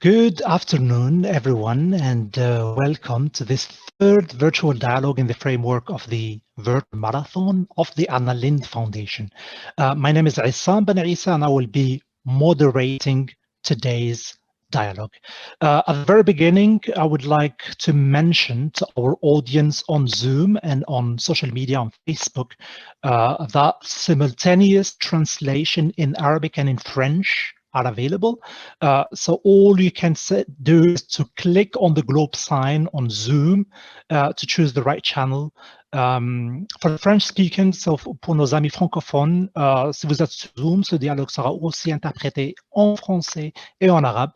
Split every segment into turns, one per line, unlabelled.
Good afternoon, everyone, and welcome to this third virtual dialogue in the framework of the Virtual Marathon of the Anna Lindh Foundation. My name is Issam Ben Isa, and I will be moderating today's dialogue. At the very beginning, I would like to mention to our audience on Zoom and on social media on Facebook that simultaneous translation in Arabic and in French are available. So all you can do is to click on the globe sign on Zoom to choose the right channel. For the French speaking, so pour nos amis francophones, si vous êtes sur Zoom, ce dialogue sera aussi interprété en français et en arabe.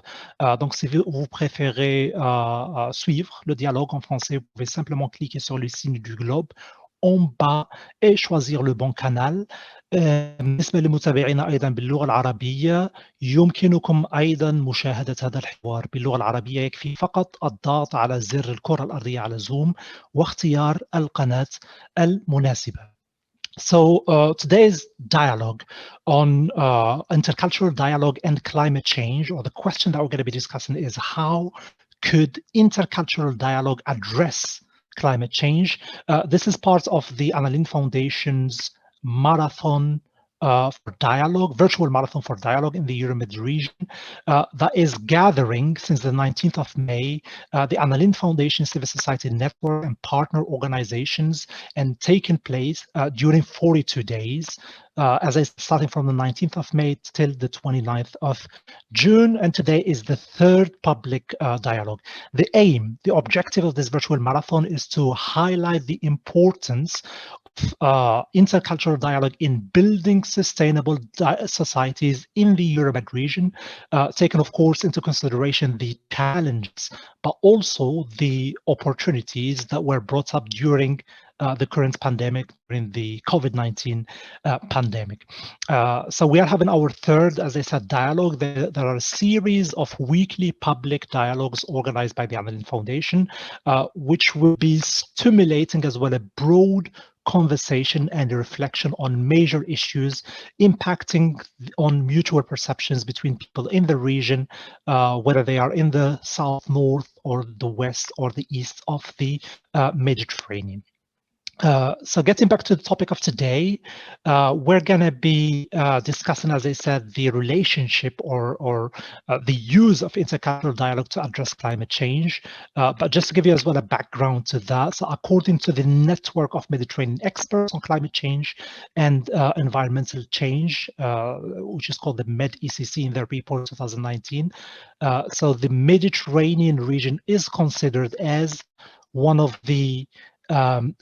Donc si vous préférez suivre le dialogue en français, vous pouvez simplement cliquer sur le signe du globe en bas et choisir le bon canal. بالنسبة للمتابعين أيضا باللغة العربية يمكنكم أيضا مشاهدة هذا الحوار باللغة العربية. يكفي فقط الضغط على زر الكرة الأرضية على زوم واختيار القناة المناسبة. So today's dialogue on intercultural dialogue and climate change, or the question that we're going to be discussing, is how could intercultural dialogue address climate change? This is part of the Anna Lindh Foundation's marathon for dialogue, virtual marathon for dialogue in the Euromed region that is gathering since the 19th of May, the Anna Lindh Foundation Civil Society Network and partner organizations, and taking place during 42 days, as I starting from the 19th of May till the 29th of June, and today is the third public dialogue. The aim, the objective of this virtual marathon is to highlight the importance of intercultural dialogue in building sustainable societies in the Euromed region, taking, of course, into consideration the challenges, but also the opportunities that were brought up during the current pandemic, during the COVID-19 pandemic. So we are having our third, as I said, dialogue. There are a series of weekly public dialogues organized by the Anna Lindh Foundation, which will be stimulating as well a broad conversation and a reflection on major issues impacting on mutual perceptions between people in the region, whether they are in the south, north, or the west, or the east of the Mediterranean. So getting back to the topic of today, we're going to be discussing, as I said, the relationship or the use of intercultural dialogue to address climate change. But just to give you as well a background to that, so according to the network of Mediterranean experts on climate change and environmental change, which is called the MED-ECC in their report 2019, so the Mediterranean region is considered as one of the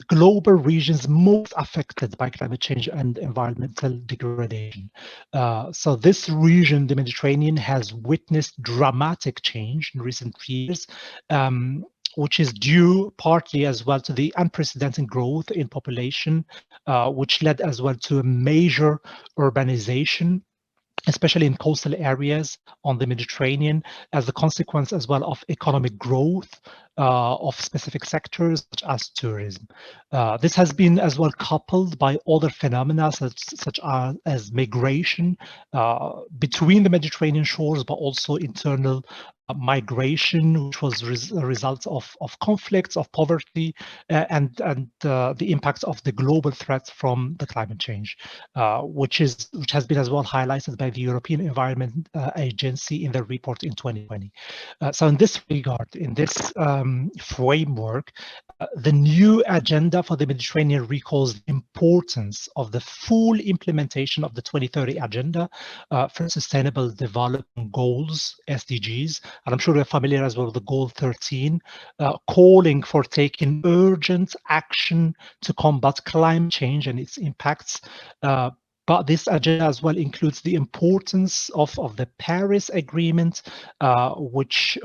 global regions most affected by climate change and environmental degradation. So this region, the Mediterranean, has witnessed dramatic change in recent years, which is due partly as well to the unprecedented growth in population, which led as well to a major urbanization, especially in coastal areas on the Mediterranean, as a consequence as well of economic growth of specific sectors such as tourism. This has been as well coupled by other phenomena such as migration between the Mediterranean shores, but also internal migration, which was a result of conflicts, of poverty, and the impact of the global threat from the climate change, which has been as well highlighted by the European Environment Agency in their report in 2020. So in this regard, in this framework, the new agenda for the Mediterranean recalls the importance of the full implementation of the 2030 Agenda for Sustainable Development Goals, SDGs, and I'm sure you're familiar as well with the Goal 13, calling for taking urgent action to combat climate change and its impacts. But this agenda as well includes the importance of the Paris Agreement, which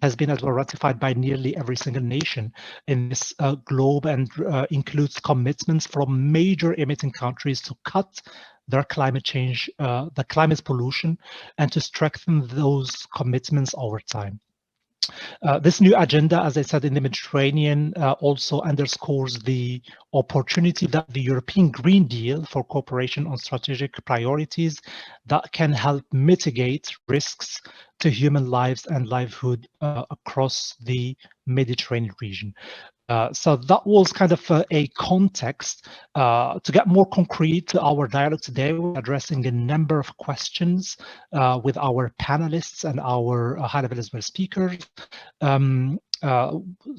has been as well ratified by nearly every single nation in this globe, and includes commitments from major emitting countries to cut their climate change, the climate pollution, and to strengthen those commitments over time. This new agenda, as I said, in the Mediterranean also underscores the opportunity that the European Green Deal for cooperation on strategic priorities that can help mitigate risks to human lives and livelihood across the Mediterranean region. So that was kind of a context. To get more concrete to our dialogue today, we're addressing a number of questions with our panelists and our high-level as well speakers.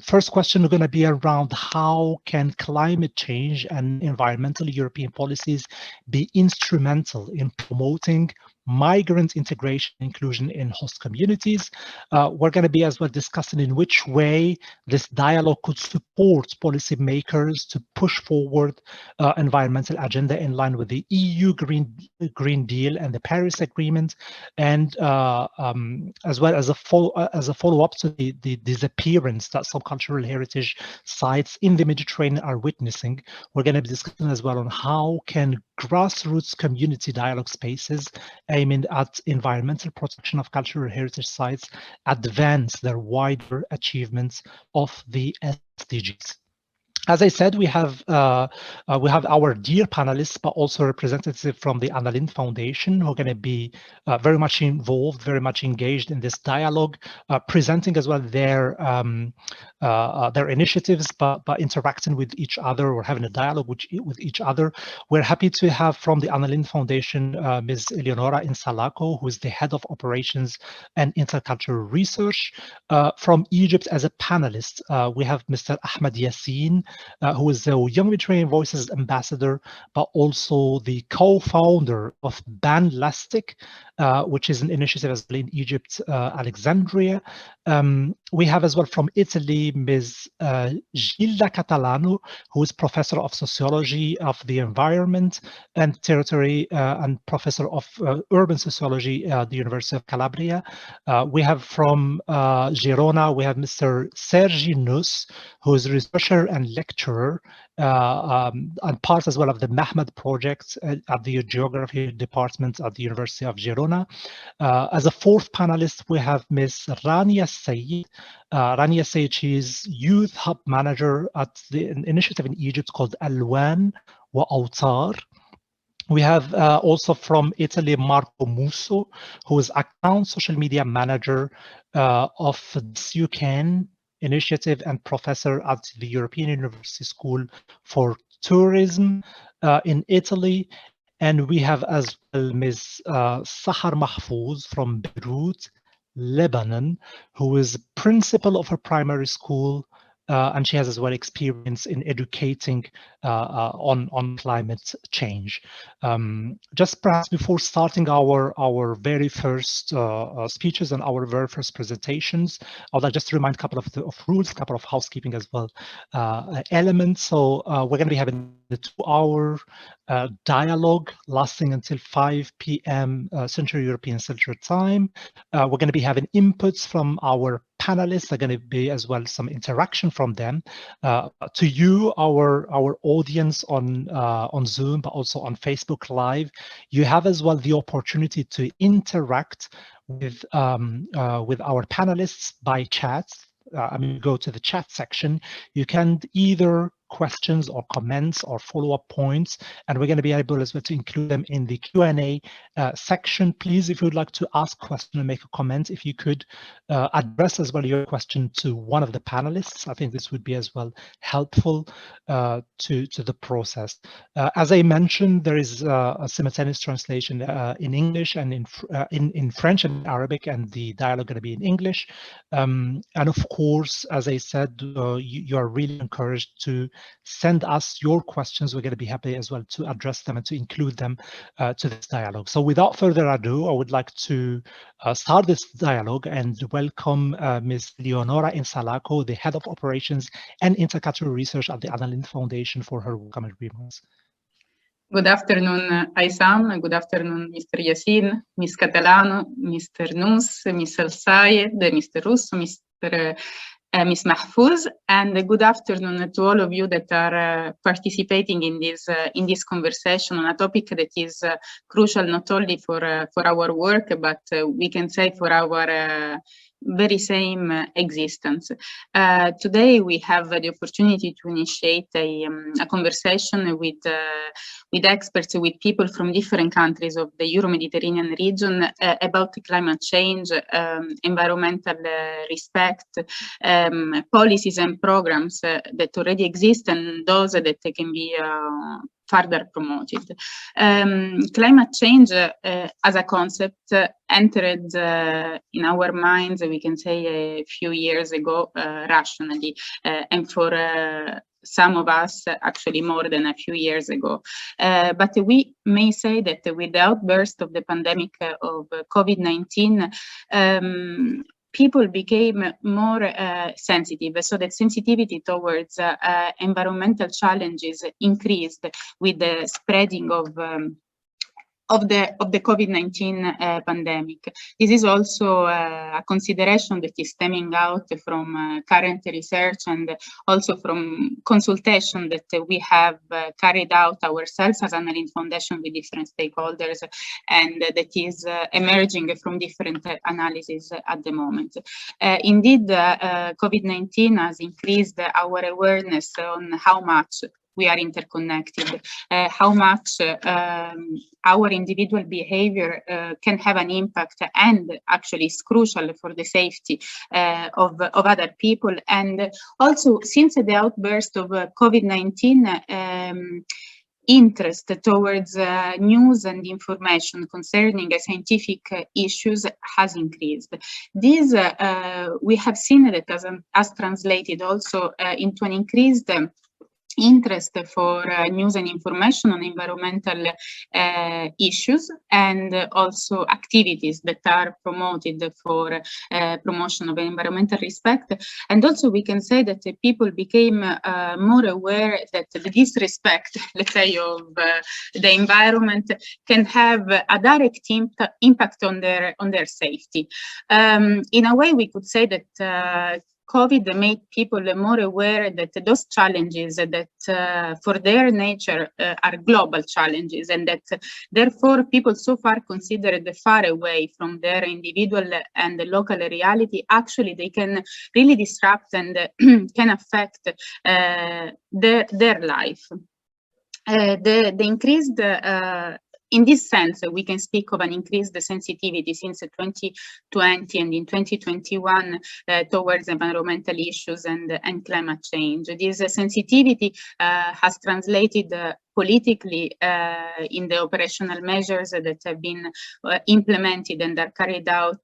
First question is going to be around how can climate change and environmental European policies be instrumental in promoting migrant integration and inclusion in host communities. We're going to be as well discussing in which way this dialogue could support policymakers to push forward environmental agenda in line with the EU Green Deal and the Paris Agreement, and as well as a follow-up to the disappearance that some cultural heritage sites in the Mediterranean are witnessing. We're going to be discussing as well on how can grassroots community dialogue spaces aiming at environmental protection of cultural heritage sites advance their wider achievements of the SDGs. As I said, we have our dear panelists, but also representatives from the Anna Lindh Foundation, who are going to be very much involved, very much engaged in this dialogue, presenting as well their initiatives, but interacting with each other or having a dialogue with each other. We're happy to have from the Anna Lindh Foundation Ms. Eleonora Insalako, who is the head of operations and intercultural research. From Egypt as a panelist, we have Mr. Ahmed Yassin, who is the Young Mediterranean Voices Ambassador, but also the co-founder of Banlastic, which is an initiative as well in Egypt, Alexandria. We have as well from Italy, Ms. Gilda Catalano, who is professor of sociology of the environment and territory and professor of urban sociology at the University of Calabria. We have from Girona, we have Mr. Sergi Nus, who is a researcher and lecturer and part as well of the Mahmed project at the Geography Department at the University of Girona. As a fourth panelist, we have Ms. Rania Said. Rania Said, she is Youth Hub Manager at an initiative in Egypt called Alwan wa Awtar. We have also from Italy, Marco Musso, who is Account Social Media Manager of This You Can initiative and professor at the European University School for Tourism in Italy. And we have as well Ms. Sahar Mahfouz from Beirut, Lebanon, who is principal of a primary school, and she has as well experience in educating on climate change. Just perhaps before starting our very first speeches and our very first presentations, I would like just to remind a couple of rules, a couple of housekeeping as well elements. So we're going to be having the 2-hour dialogue lasting until 5 p.m. Central European Central Time. We're going to be having inputs from our panelists. Are going to be as well some interaction from them to you, our audience on Zoom, but also on Facebook Live. You have as well the opportunity to interact with our panelists by chat. Go to the chat section. You can either questions or comments or follow-up points, and we're going to be able as well to include them in the Q&A section. Please, if you would like to ask a question and make a comment, if you could address as well your question to one of the panelists, I think this would be as well helpful to the process. As I mentioned, there is a simultaneous translation in English and in French and Arabic, and the dialogue going to be in English. And of course, as I said, you are really encouraged to send us your questions. We're going to be happy as well to address them and to include them to this dialogue. So without further ado, I would like to start this dialogue and welcome Ms. Leonora Insalako, the Head of Operations and Intercultural Research at the Anna Lindh Foundation, for her welcome remarks.
Good afternoon, Aysam. Good afternoon, Mr. Yassin, Ms. Catalano, Mr. Nus, Ms. El Sayed, Mr. Russo, Ms. Mahfouz, and good afternoon to all of you that are participating in this conversation on a topic that is crucial not only for our work, but we can say for our very same existence. Today we have the opportunity to initiate a conversation with experts, with people from different countries of the Euro-Mediterranean region about climate change, environmental respect, policies and programs that already exist and those that can be further promoted. Climate change as a concept entered in our minds, we can say, a few years ago, rationally, and for some of us actually more than a few years ago. But we may say that with the outburst of the pandemic of COVID-19, people became more sensitive, so that sensitivity towards environmental challenges increased with the spreading of the COVID-19 pandemic. This is also a consideration that is stemming out from current research and also from consultation that we have carried out ourselves as Anna Lindh Foundation with different stakeholders, and that is emerging from different analyses at the moment. Indeed, COVID-19 has increased our awareness on how much we are interconnected, how much our individual behavior can have an impact and actually is crucial for the safety of other people. And also, since the outburst of COVID-19, interest towards news and information concerning scientific issues has increased. This we have seen that as translated also into an increased interest for news and information on environmental issues, and also activities that are promoted for promotion of environmental respect. And also we can say that people became more aware that the disrespect, let's say, of the environment can have a direct impact on their safety. In a way, we could say that COVID made people more aware that those challenges that for their nature are global challenges, and that therefore people so far considered far away from their individual and local reality, actually they can really disrupt and can affect their life. The increased in this sense, we can speak of an increased sensitivity since 2020 and in 2021 towards environmental issues and climate change. This sensitivity has translated politically in the operational measures that have been implemented and are carried out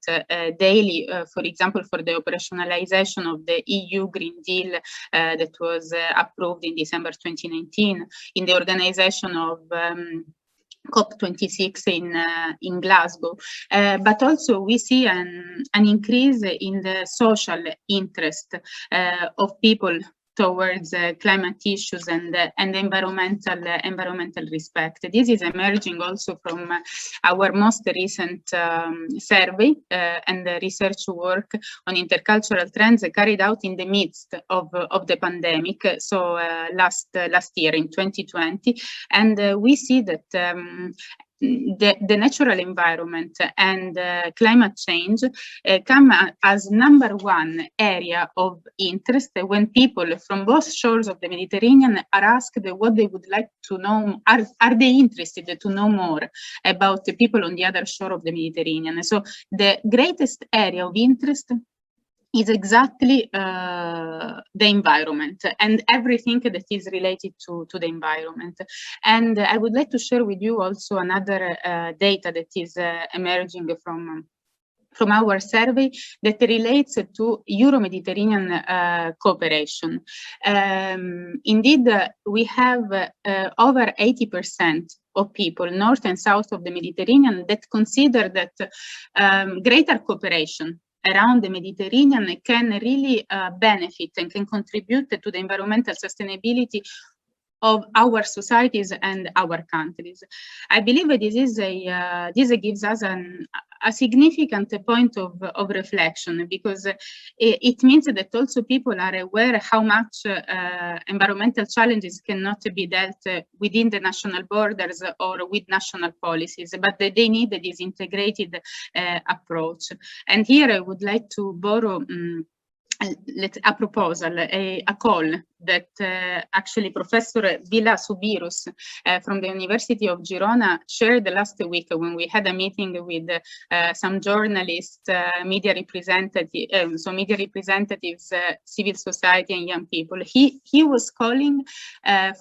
daily, for example, for the operationalization of the EU Green Deal that was approved in December 2019, in the organization of COP26 in Glasgow, but also we see an increase in the social interest of people towards climate issues and environmental respect. This is emerging also from our most recent survey and research work on intercultural trends carried out in the midst of the pandemic, so last year in 2020, and we see that the natural environment and climate change come as #1 area of interest when people from both shores of the Mediterranean are asked what they would like to know, are they interested to know more about the people on the other shore of the Mediterranean. So the greatest area of interest is exactly the environment and everything that is related to the environment. And I would like to share with you also another data that is emerging from our survey that relates to Euro-Mediterranean cooperation. Indeed, we have over 80% of people north and south of the Mediterranean that consider that greater cooperation around the Mediterranean can really benefit and can contribute to the environmental sustainability of our societies and our countries. I believe this is this gives us a significant point of reflection, because it means that also people are aware how much environmental challenges cannot be dealt within the national borders or with national policies, but that they need this integrated approach. And here I would like to borrow a proposal, a call that actually Professor Vila Subirus from the University of Girona shared last week when we had a meeting with some journalists, media representatives, civil society and young people. He was calling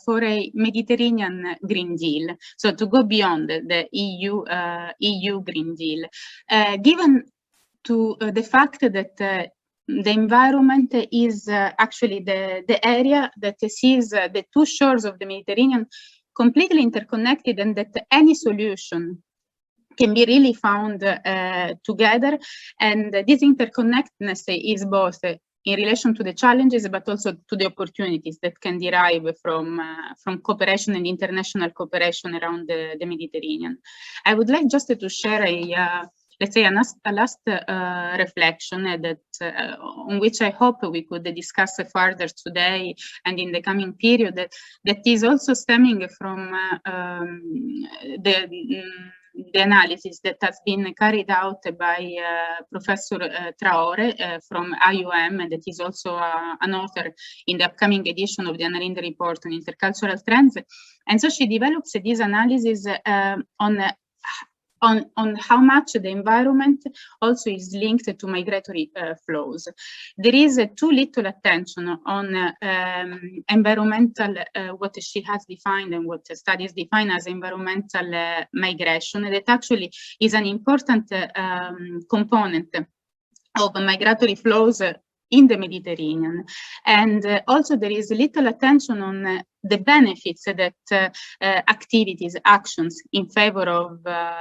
for a Mediterranean Green Deal, so to go beyond the EU Green Deal, given to the fact that the environment is actually the area that sees the two shores of the Mediterranean completely interconnected, and that any solution can be really found together. And this interconnectedness is both in relation to the challenges, but also to the opportunities that can derive from cooperation and international cooperation around the Mediterranean. I would like just to share let's say a last reflection that on which I hope we could discuss further today and in the coming period, that is also stemming from the analysis that has been carried out by Professor Traore from IUM, and that is also an author in the upcoming edition of the Annalinde report on intercultural trends. And so she develops this analysis on how much the environment also is linked to migratory flows. There is too little attention on environmental, what she has defined and what studies define as environmental migration, that actually is an important component of migratory flows in the Mediterranean. And also there is little attention on the benefits that activities, actions in favor of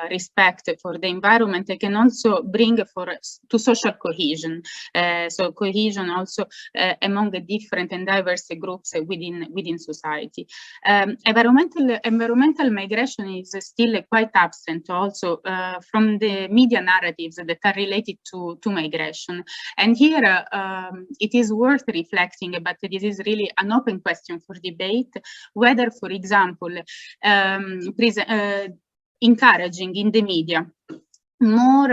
respect for the environment can also bring to social cohesion. So cohesion also among the different and diverse groups within society. Environmental migration is still quite absent also from the media narratives that are related to migration. And here it is worth reflecting, but this is really an open question for debate, whether, for example, encouraging in the media more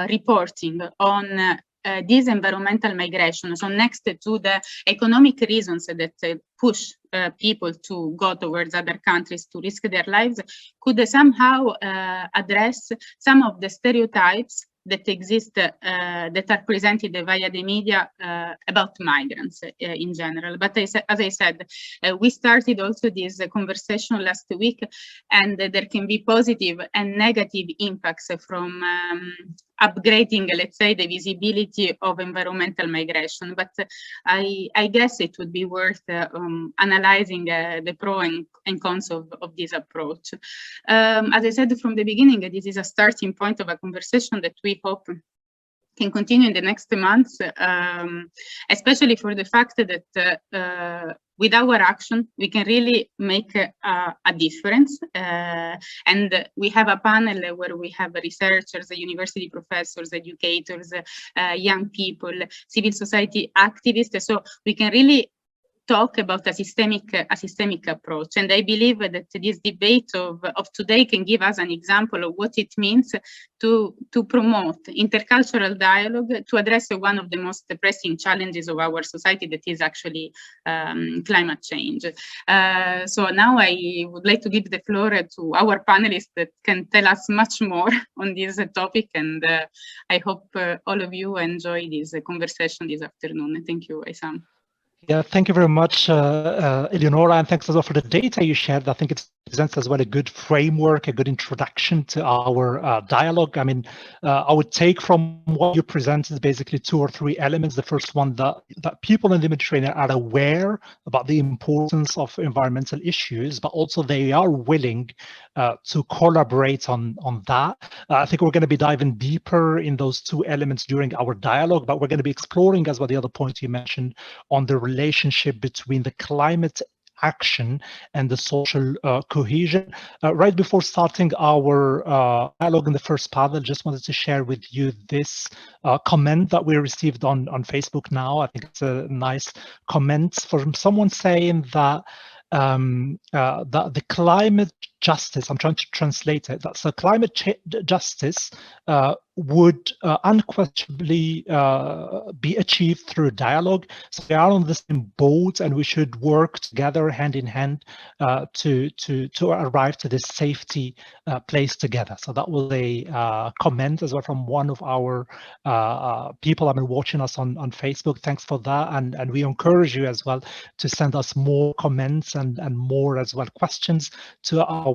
reporting on this environmental migration, so next to the economic reasons that push people to go towards other countries to risk their lives, could somehow address some of the stereotypes that exist, that are presented via the media about migrants in general. But as I said, we started also this conversation last week, and there can be positive and negative impacts from upgrading, let's say, the visibility of environmental migration. But I guess it would be worth analyzing the pros and cons of this approach. As I said from the beginning, this is a starting point of a conversation that we hope can continue in the next months, especially for the fact that with our action, we can really make a difference. And we have a panel where we have researchers, university professors, educators, young people, civil society activists. So we can really talk about a systemic approach. And I believe that this debate of today can give us an example of what it means to promote intercultural dialogue to address one of the most pressing challenges of our society, that is actually climate change. So now I would like to give the floor to our panelists that can tell us much more on this topic, and I hope all of you enjoy this conversation this afternoon. Thank you, Aysam.
Yeah, thank you very much, Eleonora, and thanks as well for the data you shared. I think it presents as well a good framework, a good introduction to our dialogue. I mean, I would take from what you presented basically 2 or 3 elements. The first one, that people in the Mediterranean are aware about the importance of environmental issues, but also they are willing to collaborate on that. I think we're going to be diving deeper in those 2 elements during our dialogue, but we're going to be exploring as well the other point you mentioned on the relationship between the climate action and the social cohesion. Right before starting our dialogue in the first panel, just wanted to share with you this comment that we received on Facebook now. I think it's a nice comment from someone saying that the climate justice, I'm trying to translate it, that's a climate justice would unquestionably be achieved through dialogue. So we are on the same boat, and we should work together hand in hand to arrive to this safety place together. So that was a comment as well from one of our people I've been watching us on Facebook. Thanks for that, and we encourage you as well to send us more comments and more as well questions to our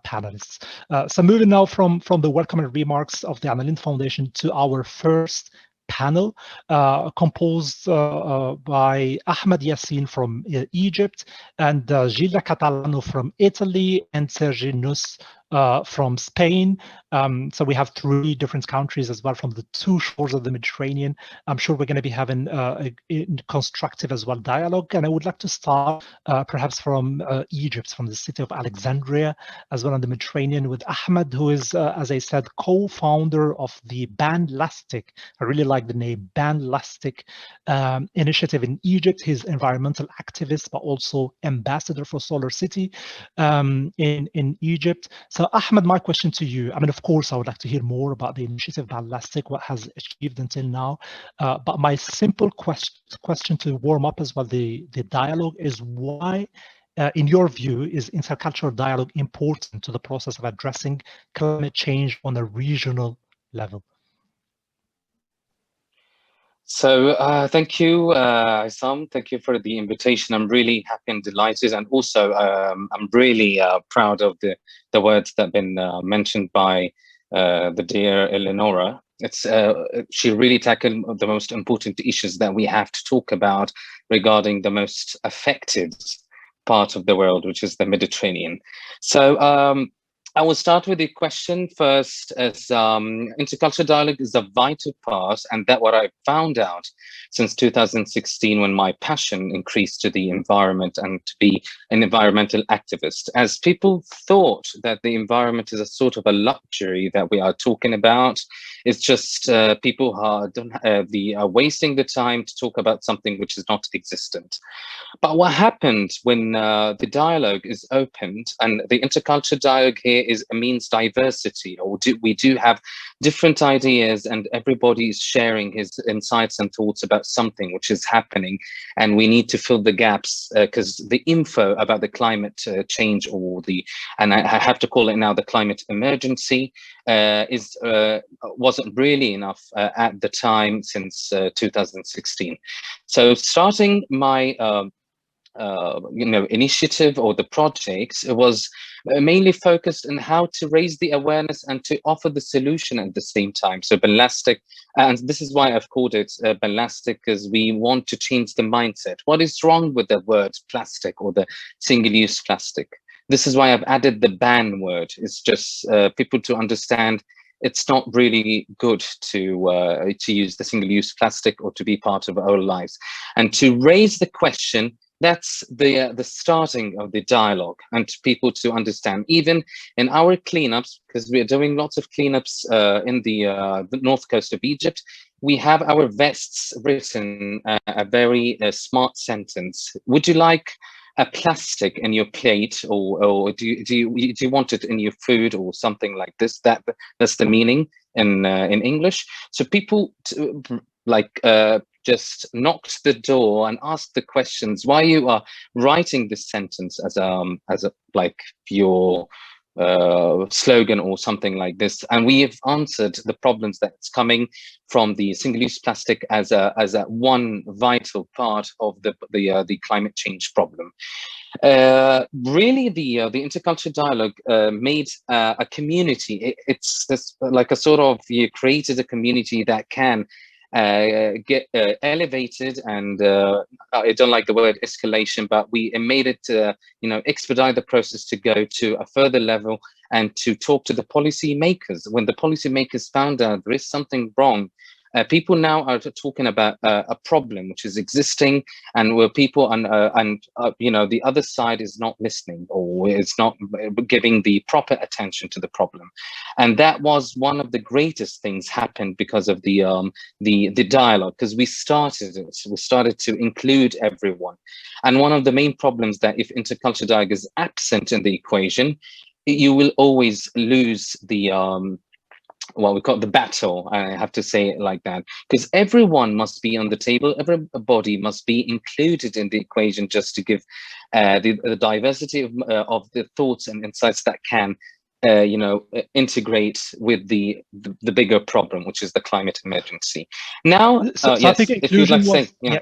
panelists. So moving now from the welcoming remarks of the Annalyn Foundation to our first panel, composed by Ahmed Yassin from Egypt, and Gilda Catalano from Italy, and Sergi Nus from Spain. So we have 3 different countries as well from the 2 shores of the Mediterranean. I'm sure we're going to be having a constructive as well dialogue. And I would like to start perhaps from Egypt, from the city of Alexandria, as well on the Mediterranean, with Ahmed, who is, as I said, co-founder of the Banlastic. I really like the name Banlastic initiative in Egypt. He's environmental activist, but also ambassador for Solar City in Egypt. So Ahmed, my question to you, I mean, of course, I would like to hear more about the initiative Banlastic, what has achieved until now. But my simple question to warm up as well the dialogue is why, in your view, is intercultural dialogue important to the process of addressing climate change on a regional level?
So thank you, Isam. Thank you for the invitation. I'm really happy and delighted, and also I'm really proud of the words that have been mentioned by the dear Eleonora. She really tackled the most important issues that we have to talk about regarding the most affected part of the world, which is the Mediterranean. So I will start with the question first, as intercultural dialogue is a vital part, and that what I found out since 2016 when my passion increased to the environment and to be an environmental activist. As people thought that the environment is a sort of a luxury that we are talking about, it's just people are wasting the time to talk about something which is not existent. But what happened when the dialogue is opened, and the intercultural dialogue here means diversity, or we do have different ideas, and everybody is sharing his insights and thoughts about something which is happening, and we need to fill the gaps because the info about the climate change, and I have to call it now the climate emergency, wasn't really enough at the time since 2016. So starting my initiative or the project, it was mainly focused on how to raise the awareness and to offer the solution at the same time. So Banlastic, and this is why I've called it Banlastic, because we want to change the mindset. What is wrong with the word plastic or the single-use plastic? This is why I've added the ban word. It's just people to understand it's not really good to use the single-use plastic or to be part of our lives. And to raise the question, that's the starting of the dialogue, and people to understand. Even in our cleanups, because we're doing lots of cleanups in the north coast of Egypt, we have our vests written a very smart sentence. Would you like a plastic in your plate, or do you want it in your food, or something like this? That's the meaning in English. So people just knocked the door and asked the questions why you are writing this sentence as your slogan or something like this. And we have answered the problems that's coming from the single-use plastic as a one vital part of the climate change problem. Really, the intercultural dialogue made a community. It's this, like a sort of, you created a community that can get elevated, and I don't like the word escalation, but we made it expedite the process to go to a further level and to talk to the policy makers. When the policy makers found out there is something wrong People now are talking about a problem which is existing, and where people you know, the other side is not listening, or it's not giving the proper attention to the problem. And that was one of the greatest things happened because of the dialogue, because we started it. We started to include everyone. And one of the main problems that if intercultural dialogue is absent in the equation, you will always lose the what we call the battle. I have to say it like that, because everyone must be on the table. Everybody must be included in the equation, just to give the diversity of the thoughts and insights that can you know, integrate with the bigger problem, which is the climate emergency. Now,
so
yes,
I think
if you'd like to say,
yeah,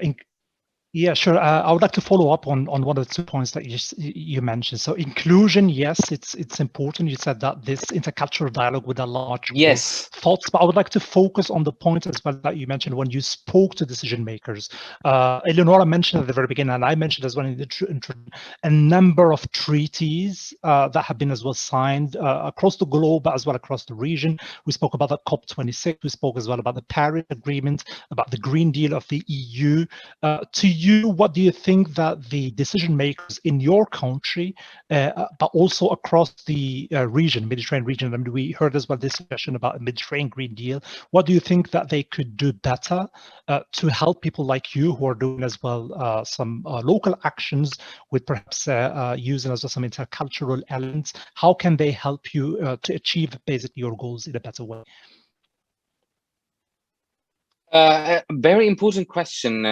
yeah, sure. I would like to follow up on one of the 2 points that you mentioned. So inclusion, yes, it's important. You said that this intercultural dialogue with a large
yes,
thoughts, but I would like to focus on the point as well that you mentioned when you spoke to decision makers. Eleonora mentioned at the very beginning, and I mentioned as well in the introduction, a number of treaties that have been as well signed across the globe, as well across the region. We spoke about the COP26. We spoke as well about the Paris Agreement, about the Green Deal of the EU. To you, what do you think that the decision makers in your country, but also across the region, Mediterranean region? I mean, we heard as well this discussion about a Mediterranean Green Deal. What do you think that they could do better to help people like you who are doing as well some local actions with perhaps using as well some intercultural elements? How can they help you to achieve basically your goals in a better way?
Very important question,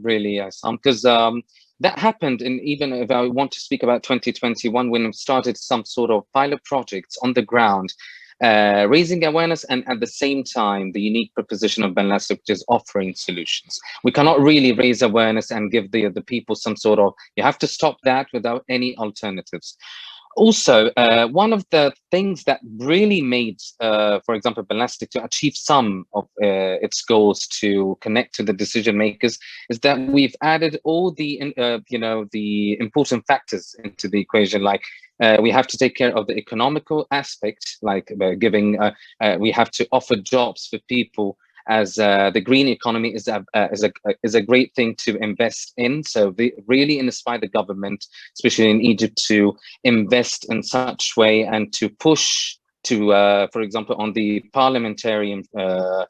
really, Sam, because that happened. And even if I want to speak about 2021, when we started some sort of pilot projects on the ground, raising awareness, and at the same time, the unique proposition of Benlastic, which is offering solutions. We cannot really raise awareness and give the people some sort of, you have to stop that without any alternatives. Also, one of the things that really made, for example, Belastic to achieve some of its goals to connect to the decision makers is that we've added all the, you know, the important factors into the equation. Like we have to take care of the economical aspect, like giving, we have to offer jobs for people, as the green economy is a great thing to invest in. So they really inspire the government, especially in Egypt, to invest in such way and to push to, for example, on the parliamentarian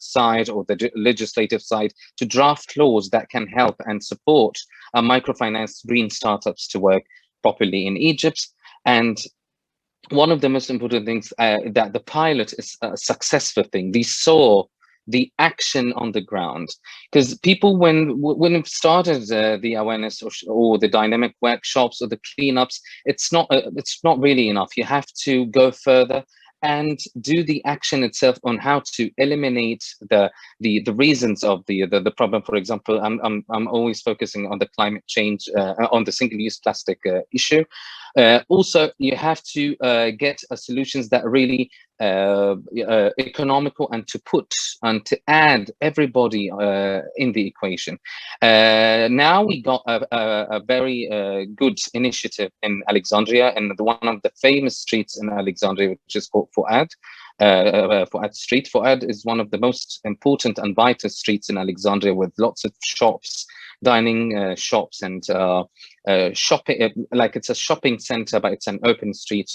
side or the legislative side, to draft laws that can help and support microfinance green startups to work properly in Egypt. And one of the most important things that the pilot is a successful thing. They saw the action on the ground, because people, when we've started the awareness or the dynamic workshops or the cleanups, it's not really enough. You have to go further and do the action itself on how to eliminate the reasons of the problem. For example, I'm always focusing on the climate change, on the single-use plastic issue. Also, you have to get solutions that are really economical, and to put and to add everybody in the equation. Now we got a very good initiative in Alexandria, and one of the famous streets in Alexandria, which is called Fuad. Fuad Street. Fuad is one of the most important and vital streets in Alexandria, with lots of shops, dining shops, and shopping. Like it's a shopping center, but it's an open street.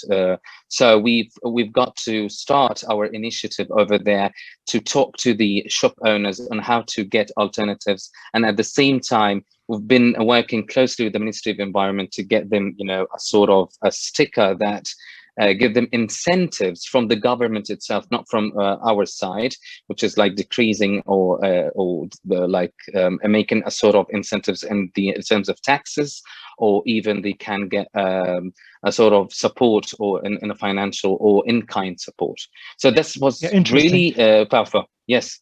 So we've got to start our initiative over there to talk to the shop owners on how to get alternatives, and at the same time, we've been working closely with the Ministry of Environment to get them, you know, a sort of a sticker that give them incentives from the government itself, not from our side, which is like decreasing or making a sort of incentives in terms of taxes, or even they can get a sort of support or in a financial or in-kind support. So this was really powerful. Yes.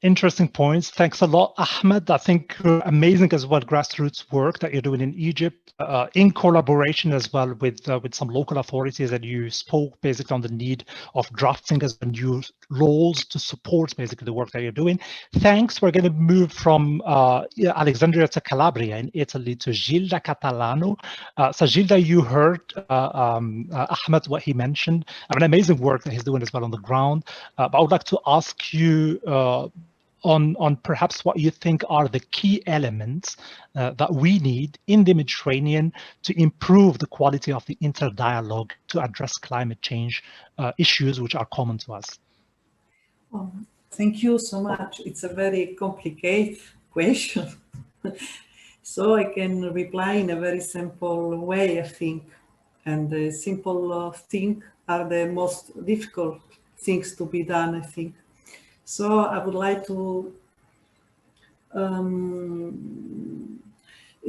Interesting points. Thanks a lot, Ahmed. I think amazing as well grassroots work that you're doing in Egypt, in collaboration as well with some local authorities. And you spoke basically on the need of drafting as new laws to support basically the work that you're doing. Thanks. We're going to move from Alexandria to Calabria in Italy to Gilda Catalano. So Gilda, you heard Ahmed, what he mentioned. I mean, amazing work that he's doing as well on the ground. But I would like to ask you on perhaps what you think are the key elements that we need in the Mediterranean to improve the quality of the interdialogue to address climate change issues which are common to us.
Thank you so much. It's a very complicated question. So I can reply in a very simple way, I think. And the simple things are the most difficult things to be done, I think. So I would like to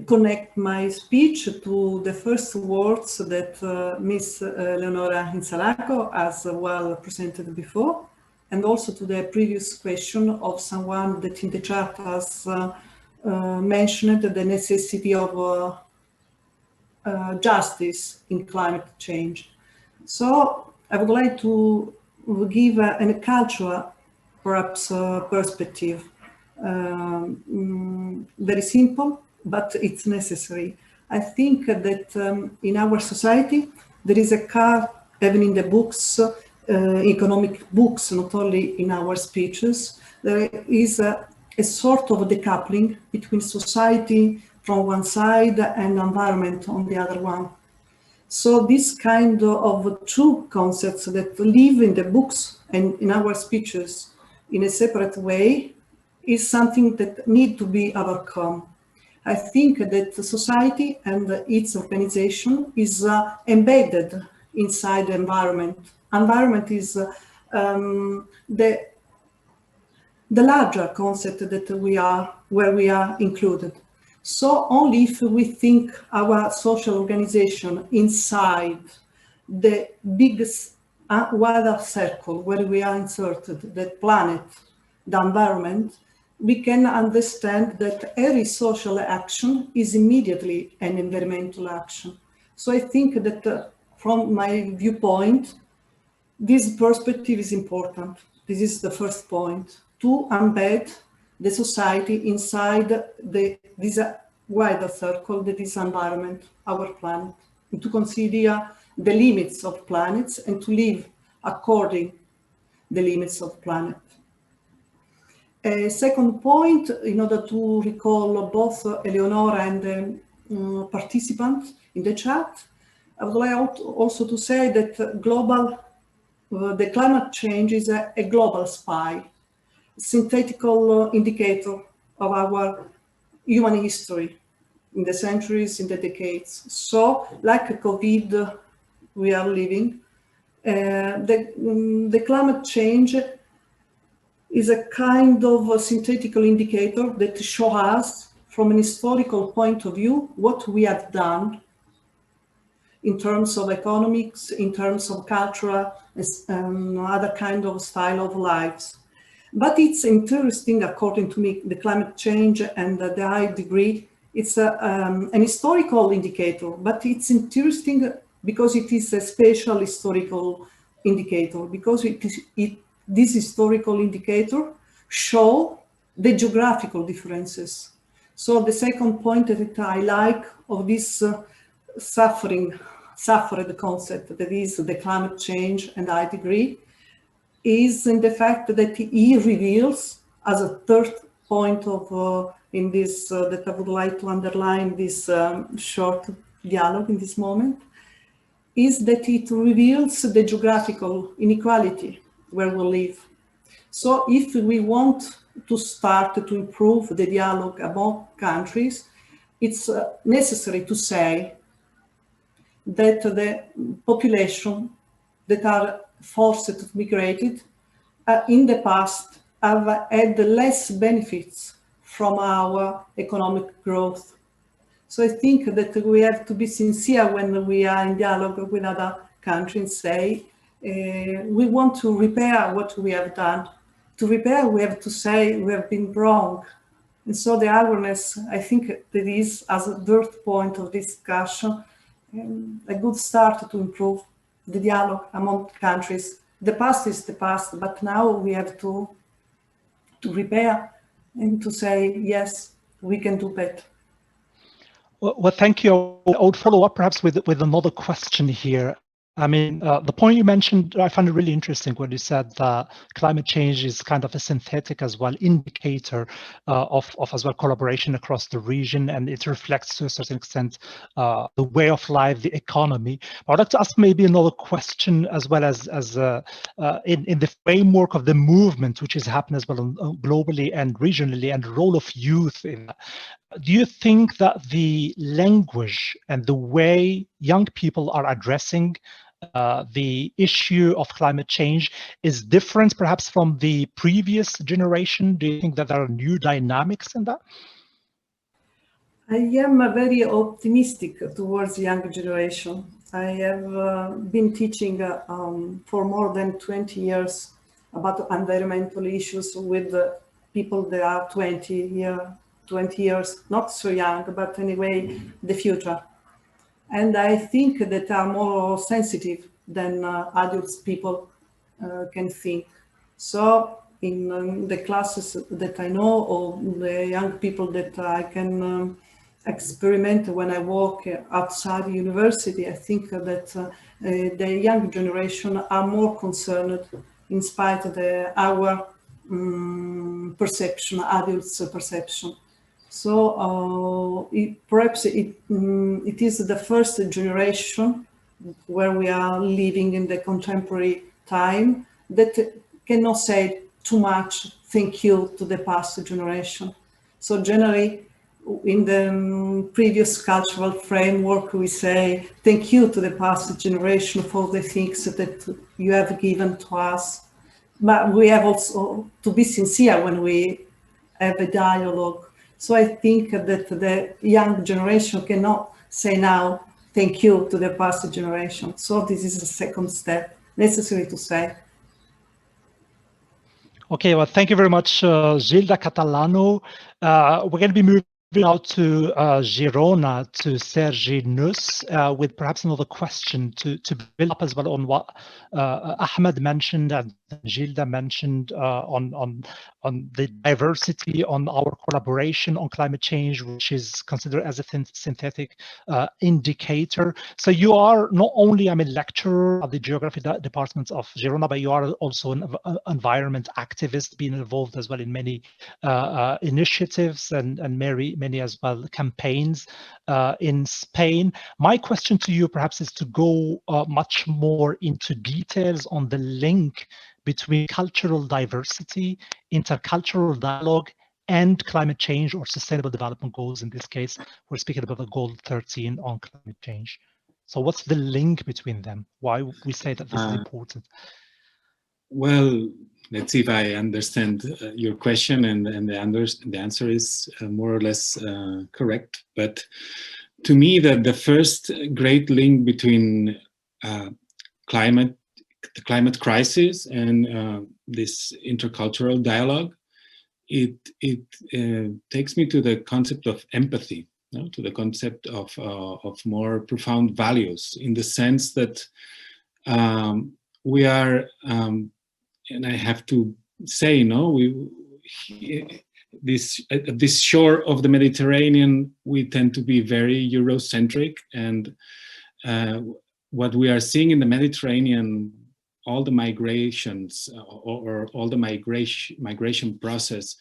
connect my speech to the first words that Ms. Leonora Insalaco has well presented before, and also to the previous question of someone that in the chat has mentioned the necessity of justice in climate change. So I would like to give a cultural, perhaps, perspective. Very simple, but it's necessary. I think that in our society, there is a car, even in the books, economic books, not only in our speeches, there is a sort of decoupling between society from one side and environment on the other one. So this kind of two concepts that live in the books and in our speeches in a separate way is something that need to be overcome. I think that society and its organization is embedded inside the environment. Environment is the larger concept that where we are included. So only if we think our social organization inside the biggest wider circle where we are inserted, the planet, the environment, we can understand that every social action is immediately an environmental action. So I think that from my viewpoint, this perspective is important. This is the first point, to embed the society inside this wider circle, this environment, our planet, and to consider the limits of planets and to live according the limits of planet. A second point, in order to recall both Eleonora and the participants in the chat, I would like also to say that the climate change is a global spy, synthetical indicator of our human history in the centuries, in the decades. So, like COVID we are living, the climate change is a kind of a synthetical indicator that shows us from an historical point of view what we have done in terms of economics, in terms of culture, other kind of style of lives. But it's interesting, according to me, the climate change and the high degree, it's an historical indicator, but it's interesting because it is a special historical indicator, because this historical indicator show the geographical differences. So the second point that I like of this suffered concept, that is the climate change and high degree, is in the fact that he reveals, as a third point of in this that I would like to underline this short dialogue in this moment, is that it reveals the geographical inequality where we live. So if we want to start to improve the dialogue among countries, it's necessary to say that the population that are forced to migrate in the past have had less benefits from our economic growth. So I think that we have to be sincere when we are in dialogue with other countries, say, we want to repair what we have done. To repair, we have to say we have been wrong. And so the awareness, I think that is, as a third point of discussion, a good start to improve the dialogue among countries. The past is the past, but now we have to repair and to say, yes, we can do better.
Well, thank you. I would follow up perhaps with another question here. I mean, the point you mentioned, I find it really interesting when you said that climate change is kind of a synthetic as well indicator of as well collaboration across the region, and it reflects to a certain extent the way of life, the economy. But I'd like to ask maybe another question as well as in the framework of the movement, which is happening as well globally and regionally, and the role of youth in that. Do you think that the language and the way young people are addressing the issue of climate change is different perhaps from the previous generation? Do you think that there are new dynamics in that?
I am very optimistic towards the younger generation. I have been teaching for more than 20 years about environmental issues with people that are 20 years, not so young, but anyway, the future. And I think that are more sensitive than adults people can think. So in the classes that I know, or the young people that I can experiment when I walk outside the university, I think that the young generation are more concerned in spite of our perception, adults' perception. So perhaps it is the first generation where we are living in the contemporary time that cannot say too much thank you to the past generation. So generally, in the previous cultural framework, we say thank you to the past generation for the things that you have given to us. But we have also to be sincere when we have a dialogue. So I think that the young generation cannot say now, thank you to the past generation. So this is the second step necessary to say.
Okay, well, thank you very much, Gilda Catalano. We're going to be moving now to Girona, to Sergi Nus, with perhaps another question to build up as well on what Ahmed mentioned and Gilda mentioned on the diversity, on our collaboration on climate change, which is considered as a synthetic indicator. So you are not only, lecturer at the geography department of Girona, but you are also an environment activist, being involved as well in many initiatives and many as well campaigns in Spain. My question to you perhaps is to go much more into details on the link between cultural diversity, intercultural dialogue, and climate change or sustainable development goals. In this case, we're speaking about the goal 13 on climate change. So what's the link between them? Why we say that this is important?
Well, let's see if I understand your question, and the answer is more or less correct. But to me, that the first great link between the climate crisis and this intercultural dialogue, it takes me to the concept of empathy, to the concept of more profound values, in the sense that we are, and I have to say, this shore of the Mediterranean, we tend to be very Eurocentric, and what we are seeing in the Mediterranean, all the migrations or all the migration process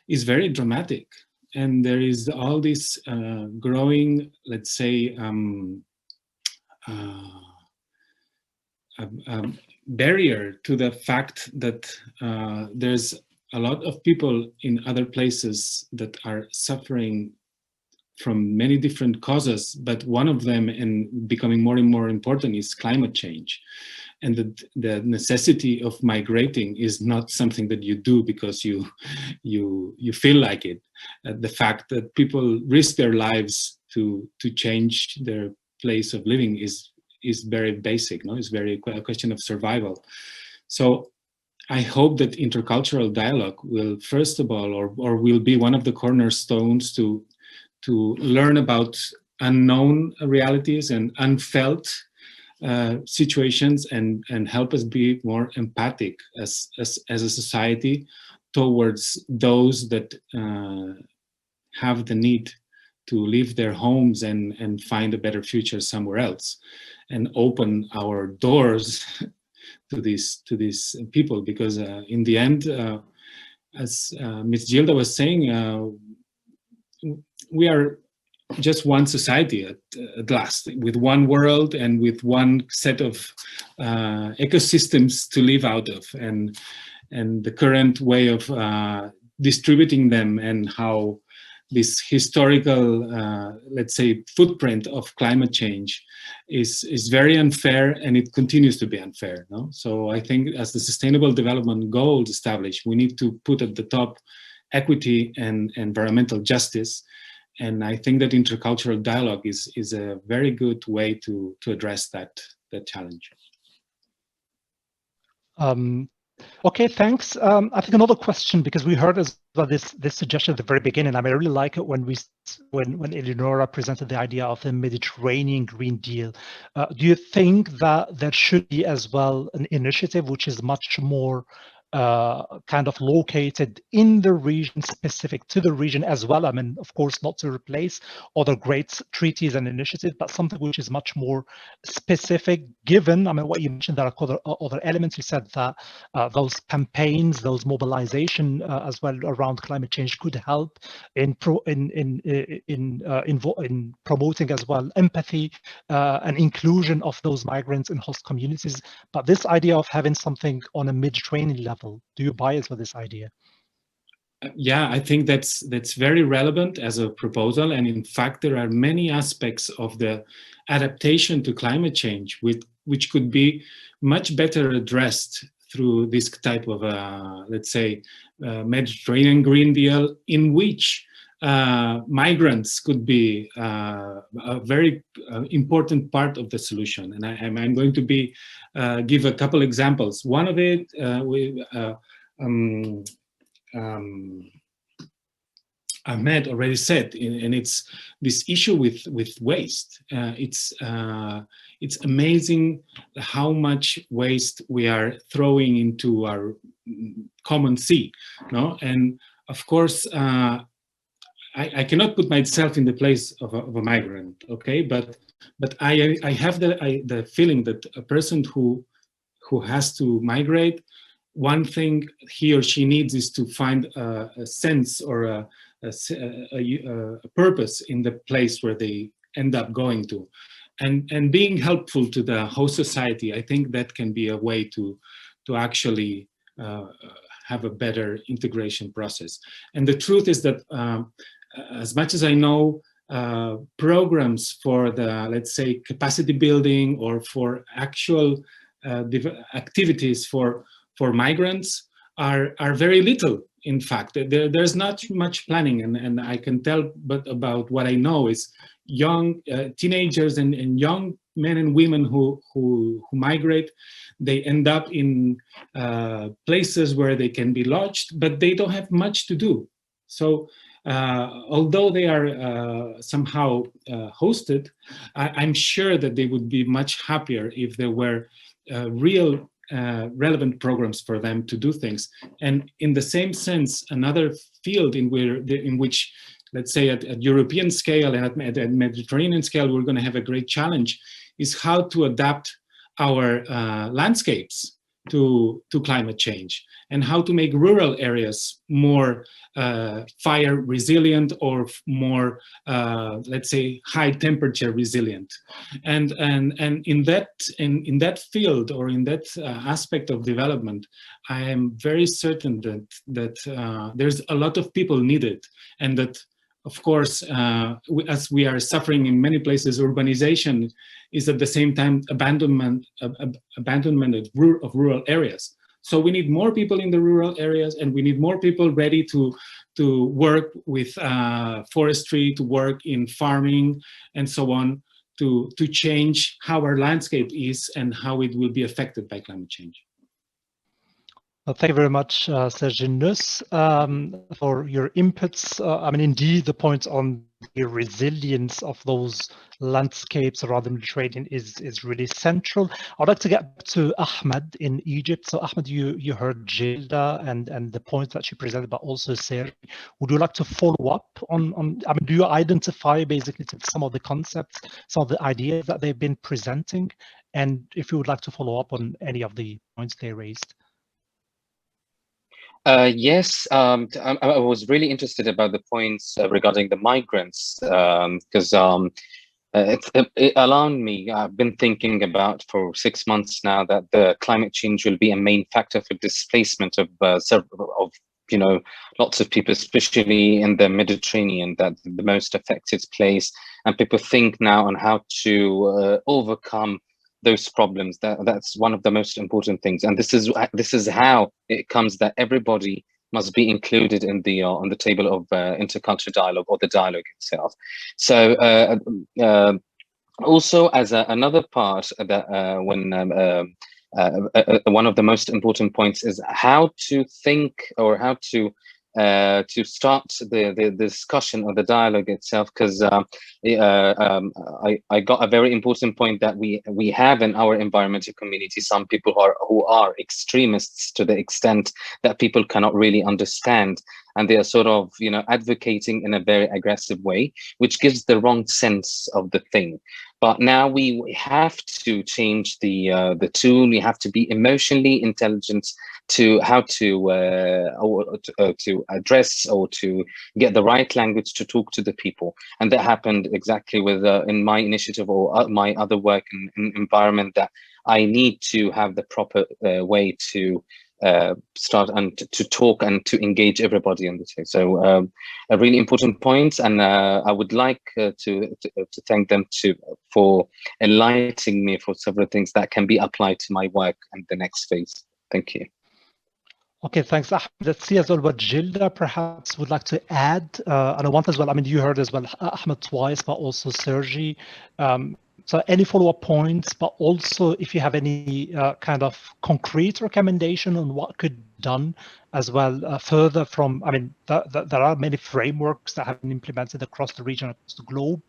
is very dramatic, and there is all this growing, let's say, barrier to the fact that there's a lot of people in other places that are suffering from many different causes, but one of them, and becoming more and more important, is climate change. And the necessity of migrating is not something that you do because you feel like it. The fact that people risk their lives to change their place of living is very basic. It's very a question of survival. So I hope that intercultural dialogue will, first of all, or will be one of the cornerstones to learn about unknown realities and unfelt situations, and help us be more empathic as a society towards those that have the need to leave their homes and find a better future somewhere else. and open our doors to these people, because in the end, as Ms. Gilda was saying, we are just one society at last, with one world and with one set of ecosystems to live out of, and the current way of distributing them, and how this historical, let's say, footprint of climate change is very unfair, and it continues to be unfair. No? So I think as the Sustainable Development Goals established, we need to put at the top equity and environmental justice. And I think that intercultural dialogue is a very good way to address that challenge.
Okay, thanks. I think another question, because we heard as well this suggestion at the very beginning. I mean, I really like it when Eleonora presented the idea of the Mediterranean Green Deal. Do you think that there should be as well an initiative which is much more kind of located in the region, specific to the region as well? I mean, of course, not to replace other great treaties and initiatives, but something which is much more specific, given, I mean, what you mentioned, there are other elements. You said that those campaigns, those mobilization as well around climate change could help in promoting as well empathy and inclusion of those migrants in host communities. But this idea of having something on a Mediterranean level, do you buy it with this idea?
Yeah, I think that's very relevant as a proposal, and in fact, there are many aspects of the adaptation to climate change which could be much better addressed through this type of, let's say, Mediterranean Green Deal, in which migrants could be a very important part of the solution. And I'm going to give a couple examples. One of it, Ahmed already said, and it's this issue with waste. It's amazing how much waste we are throwing into our common sea, no? And of course, I cannot put myself in the place of a migrant, okay? But I have the feeling that a person who has to migrate, one thing he or she needs is to find a sense or a purpose in the place where they end up going to, and being helpful to the host society. I think that can be a way to actually have a better integration process. And the truth is that as much as I know, programs for the, let's say, capacity building or for actual activities for migrants are very little. In fact, there's not much planning, and I can tell, but about what I know is young teenagers and young men and women who migrate, they end up in places where they can be lodged, but they don't have much to do. So although they are somehow hosted, I'm sure that they would be much happier if there were real relevant programs for them to do things. And in the same sense, another field in which, let's say, at European scale and at Mediterranean scale, we're going to have a great challenge, is how to adapt our landscapes to climate change, and how to make rural areas more fire resilient or more, let's say, high temperature resilient. And in that field, or in that aspect of development, I am very certain that there's a lot of people needed, and that, of course, as we are suffering in many places, urbanization is at the same time abandonment of rural areas. So we need more people in the rural areas, and we need more people ready to work with forestry, to work in farming, and so on, to change how our landscape is and how it will be affected by climate change.
Thank you very much, Serge and Nus, for your inputs. I mean, indeed, the point on the resilience of those landscapes around the Mediterranean is really central. I'd like to get back to Ahmed in Egypt. So, Ahmed, you heard Gilda and the points that she presented, but also Serge. Would you like to follow up on? I mean, do you identify basically some of the concepts, some of the ideas that they've been presenting, and if you would like to follow up on any of the points they raised?
Yes, I was really interested about the points regarding the migrants, because it alarmed me. I've been thinking about for 6 months now that the climate change will be a main factor for displacement of lots of people, especially in the Mediterranean, that the most affected place, and people think now on how to overcome those problems. That's one of the most important things, and this is how it comes that everybody must be included in the on the table of intercultural dialogue, or the dialogue itself. So also as another part that one of the most important points is how to think, or how to start the discussion or the dialogue itself, because I got a very important point that we have in our environmental community some people who are extremists to the extent that people cannot really understand, and they are sort of advocating in a very aggressive way, which gives the wrong sense of the thing. But now we have to change the tune. We have to be emotionally intelligent to how to address, or to get the right language to talk to the people. And that happened exactly with in my initiative, or my other work in environment, that I need to have the proper way to start and to talk and to engage everybody on the table. So a really important point, and I would like to thank them for enlightening me for several things that can be applied to my work and the next phase. Thank you.
Okay, thanks, Ahmed. Let's see as well what Gilda perhaps would like to add. And I want as well, I mean, you heard as well Ahmed twice, but also Sergi. So any follow-up points, but also if you have any kind of concrete recommendation on what could be done as well further from, I mean, there are many frameworks that have been implemented across the region, across the globe.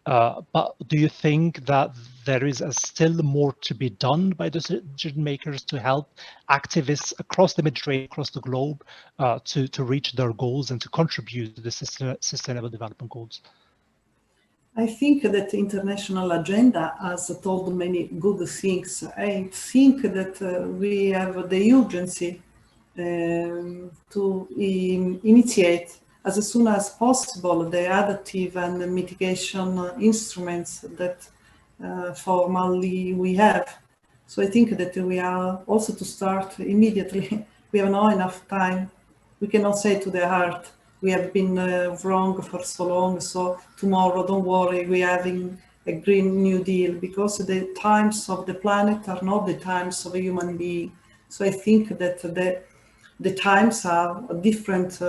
But do you think that there is still more to be done by decision makers to help activists across the Mediterranean, across the globe, to reach their goals and to contribute to the sustainable development goals?
I think that the international agenda has told many good things. I think that we have the urgency to initiate as soon as possible the adaptive and mitigation instruments that formally we have. So I think that we are also to start immediately. We have not enough time. We cannot say to the heart, we have been wrong for so long, so tomorrow, don't worry, we're having a Green New Deal, because the times of the planet are not the times of a human being. So I think that the times are a different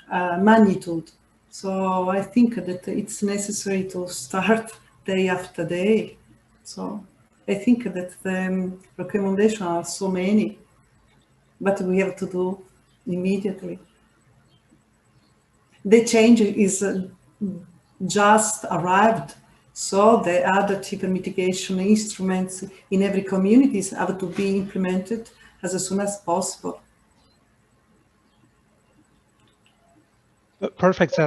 magnitude. So I think that it's necessary to start day after day. So I think that the recommendations are so many, but we have to do immediately. The change is just arrived, so the adaptive mitigation instruments in every community have to be implemented as soon as possible.
Perfect.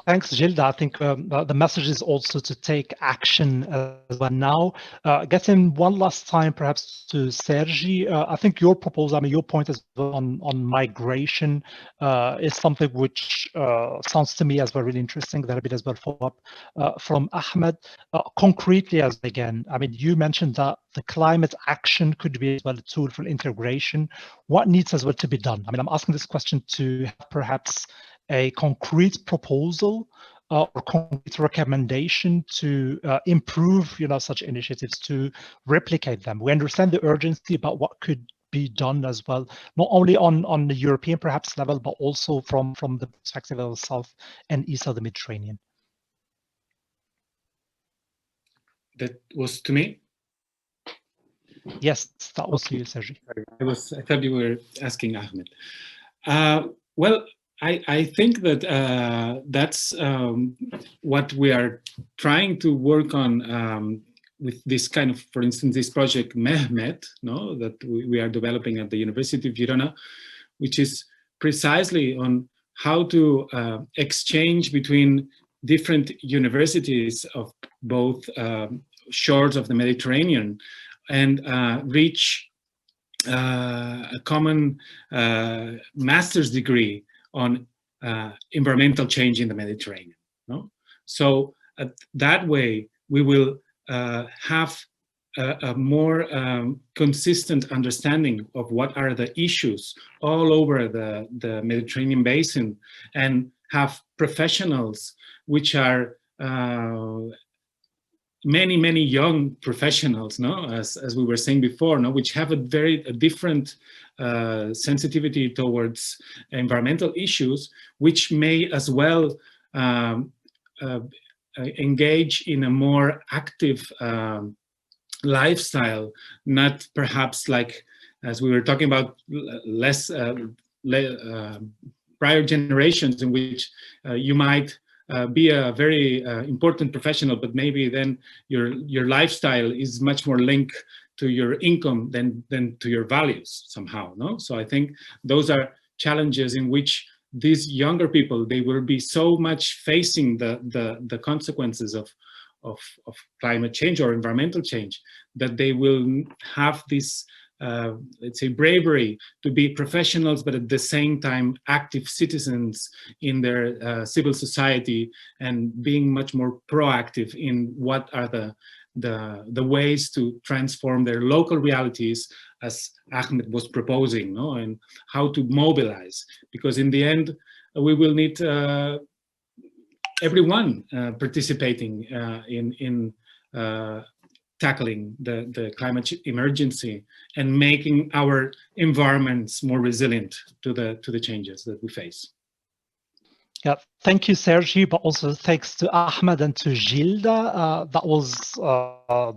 Thanks, Gilda. I think the message is also to take action as well now. Getting one last time, perhaps, to Sergi. I think your proposal, I mean, your point as well on migration is something which sounds to me as well really interesting. That'll be as well follow up from Ahmed. Concretely, as again, I mean, you mentioned that the climate action could be as well a tool for integration. What needs as well to be done? I mean, I'm asking this question to perhaps a concrete proposal or concrete recommendation to improve, such initiatives, to replicate them. We understand the urgency about what could be done as well, not only on the European perhaps level, but also from the perspective of the south and east of the Mediterranean.
That was to me?
Yes, that was to you, Sergi.
I thought you were asking Ahmed. Well, I think that that's what we are trying to work on with this kind of, for instance, this project Mehmet, no, that we are developing at the University of Girona, which is precisely on how to exchange between different universities of both shores of the Mediterranean and reach a common master's degree on environmental change in the Mediterranean. No? So that way we will have a more consistent understanding of what are the issues all over the Mediterranean basin, and have professionals which are many young professionals, no, as we were saying before, no, which have a different sensitivity towards environmental issues, which may as well engage in a more active lifestyle, not perhaps like, as we were talking about, less prior generations in which you might be a very important professional, but maybe then your lifestyle is much more linked to your income than to your values somehow, no? So I think those are challenges in which these younger people, they will be so much facing the consequences of climate change or environmental change, that they will have this let's say bravery to be professionals, but at the same time active citizens in their civil society, and being much more proactive in what are the ways to transform their local realities, as Ahmed was proposing, no? And how to mobilize, because in the end we will need everyone participating in tackling the climate emergency and making our environments more resilient to the changes that we face.
Yeah, thank you, Sergi, but also thanks to Ahmed and to Gilda. That was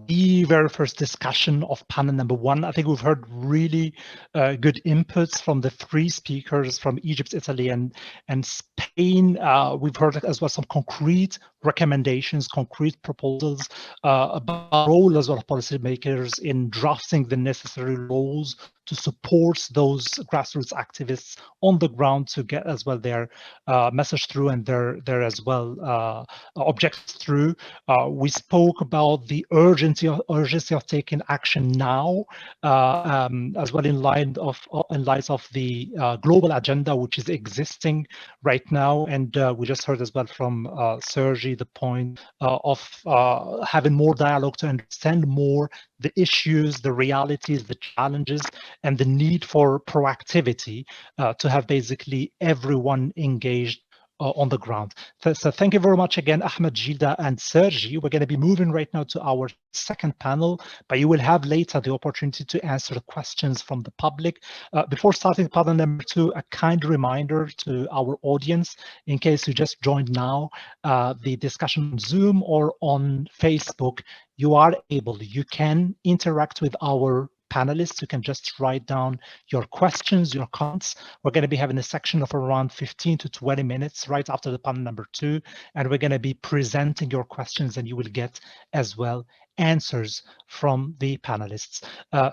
the very first discussion of panel number 1. I think we've heard really good inputs from the 3 speakers from Egypt, Italy, and Spain. We've heard as well some concrete recommendations, concrete proposals about the role as well of policymakers in drafting the necessary laws to support those grassroots activists on the ground to get as well their message through and their as well objectives through. We spoke about the urgency of taking action now, as well in light of the global agenda which is existing right now. And we just heard as well from Sergi the point of having more dialogue to understand more the issues, the realities, the challenges, and the need for proactivity to have basically everyone engaged on the ground. So thank you very much again, Ahmed, Gilda, and Sergi. We're going to be moving right now to our second panel, but you will have later the opportunity to answer the questions from the public. Before starting panel number 2, a kind reminder to our audience, in case you just joined now, the discussion on Zoom or on Facebook, you can interact with our panelists. You can just write down your questions, your comments. We're going to be having a section of around 15 to 20 minutes right after the panel number 2, and we're going to be presenting your questions, and you will get as well answers from the panelists.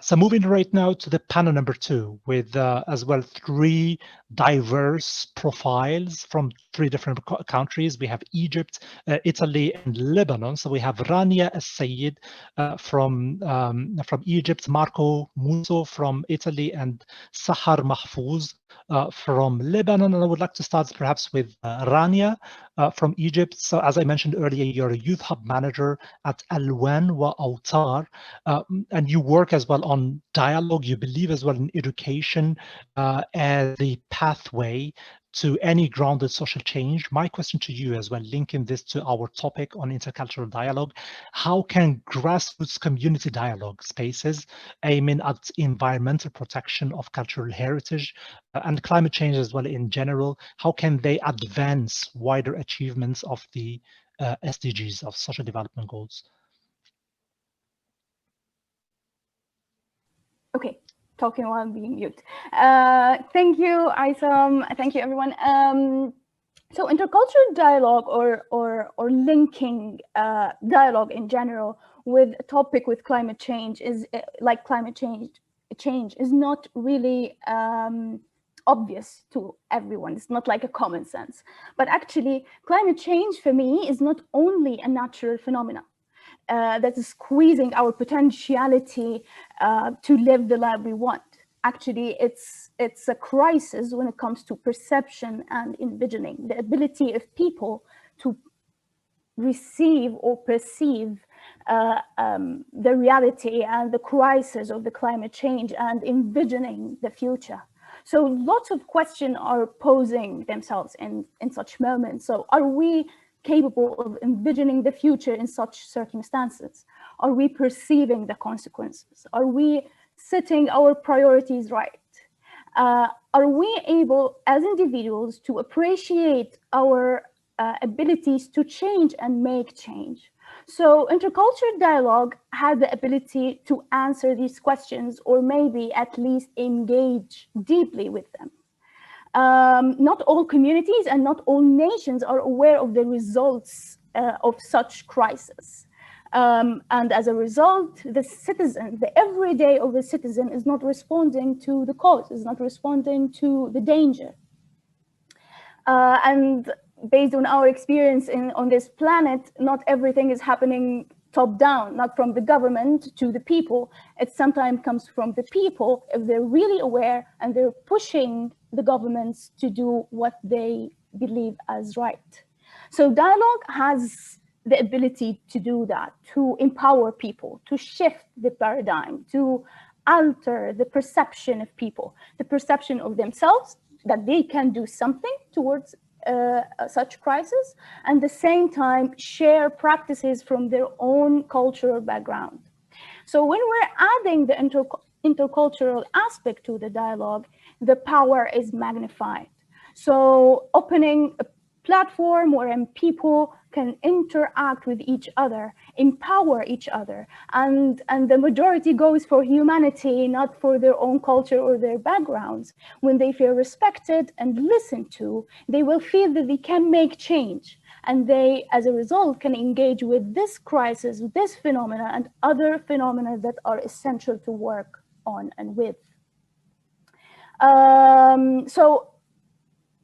So moving right now to the panel number 2 with as well 3 diverse profiles from 3 different countries. We have Egypt, Italy, and Lebanon. So we have Rania As-Sayed from Egypt, Marco Musso from Italy, and Sahar Mahfouz from Lebanon. And I would like to start perhaps with Rania from Egypt. So as I mentioned earlier, you're a youth hub manager at Alwan wa Awtar, and you work as well on dialogue. You believe as well in education as the pathway to any grounded social change. My question to you as well, linking this to our topic on intercultural dialogue, how can grassroots community dialogue spaces aiming at environmental protection of cultural heritage and climate change as well in general, how can they advance wider achievements of the SDGs, of Social Development Goals?
Okay, talking while being mute. Thank you, Isam. Thank you, everyone. So intercultural dialogue or linking dialogue in general with a topic with climate change is like climate change is not really obvious to everyone. It's not like a common sense. But actually, climate change for me is not only a natural phenomenon that is squeezing our potentiality to live the life we want. Actually, it's a crisis when it comes to perception and envisioning, the ability of people to receive or perceive the reality and the crisis of the climate change and envisioning the future. So lots of questions are posing themselves in such moments. So are we capable of envisioning the future in such circumstances? Are we perceiving the consequences? Are we setting our priorities right? Are we able as individuals to appreciate our abilities to change and make change? So intercultural dialogue has the ability to answer these questions, or maybe at least engage deeply with them. Not all communities and not all nations are aware of the results of such crisis. And as a result, the citizen, the everyday of the citizen is not responding to the cause, is not responding to the danger. And based on our experience on this planet, not everything is happening top down, not from the government to the people. It sometimes comes from the people if they're really aware and they're pushing the governments to do what they believe as right. So dialogue has the ability to do that, to empower people, to shift the paradigm, to alter the perception of people, the perception of themselves, that they can do something towards such crisis, and at the same time share practices from their own cultural background. So when we're adding the intercultural aspect to the dialogue, the power is magnified. So opening a platform wherein people can interact with each other, empower each other, and the majority goes for humanity, not for their own culture or their backgrounds. When they feel respected and listened to, they will feel that they can make change, and they, as a result, can engage with this crisis, with this phenomena, and other phenomena that are essential to work on and with. So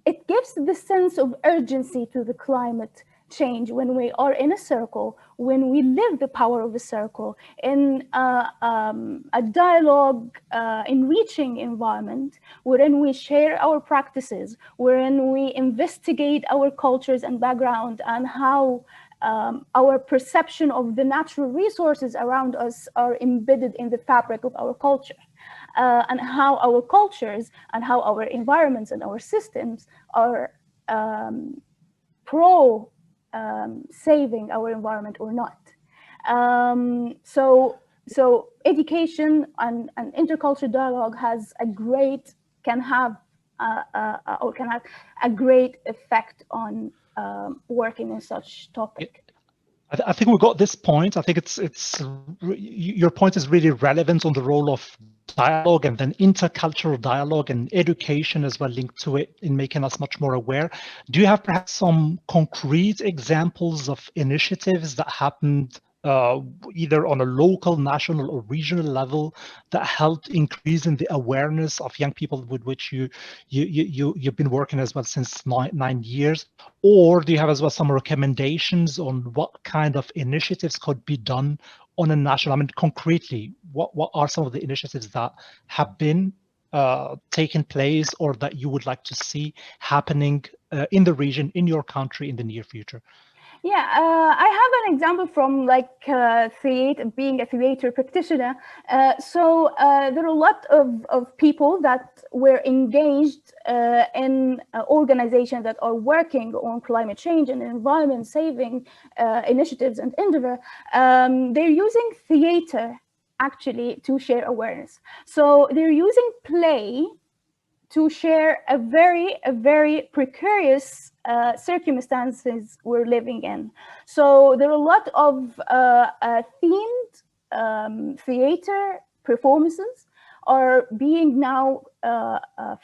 it gives the sense of urgency to the climate change when we are in a circle, when we live the power of a circle in a dialogue, enriching environment, wherein we share our practices, wherein we investigate our cultures and background and how our perception of the natural resources around us are embedded in the fabric of our culture. And how our cultures and how our environments and our systems are pro saving our environment or not. So education and intercultural dialogue can have a great effect on working in such topic.
I think we got this point. I think it's your point is really relevant on the role of dialogue and then intercultural dialogue and education as well linked to it in making us much more aware. Do you have perhaps some concrete examples of initiatives that happened either on a local, national, or regional level that helped increase in the awareness of young people with which you've been working as well since 9 years? Or do you have as well some recommendations on what kind of initiatives could be done on a national? I mean, concretely, what are some of the initiatives that have been taken place or that you would like to see happening in the region, in your country in the near future?
Yeah, I have an example from like being a theater practitioner. So there are a lot of people that were engaged in organizations that are working on climate change and environment saving initiatives and endeavor. They're using theater actually to share awareness. So they're using play to share a very precarious circumstances we're living in. So there are a lot of themed theater performances are being now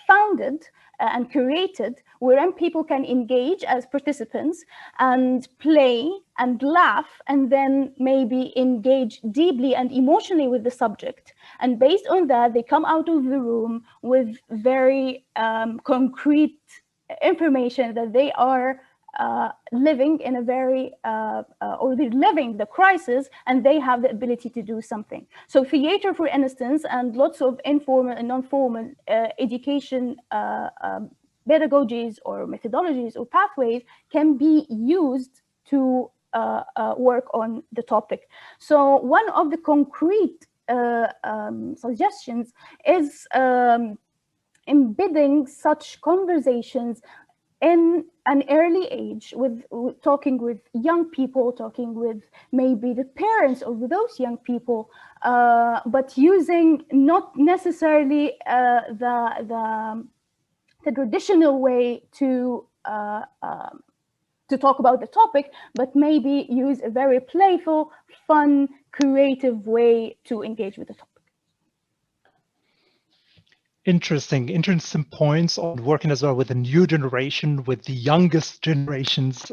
founded and curated, wherein people can engage as participants and play and laugh, and then maybe engage deeply and emotionally with the subject. And based on that, they come out of the room with very concrete information that they are living in a very, or they're living the crisis, and they have the ability to do something. So theater, for instance, and lots of informal and non-formal education pedagogies or methodologies or pathways can be used to work on the topic. So one of the concrete suggestions is embedding such conversations in an early age, with talking with young people, talking with maybe the parents of those young people, but using not necessarily the traditional way to talk about the topic, but maybe use a very playful, fun, creative way to engage with the topic.
Interesting points on working as well with the new generation, with the youngest generations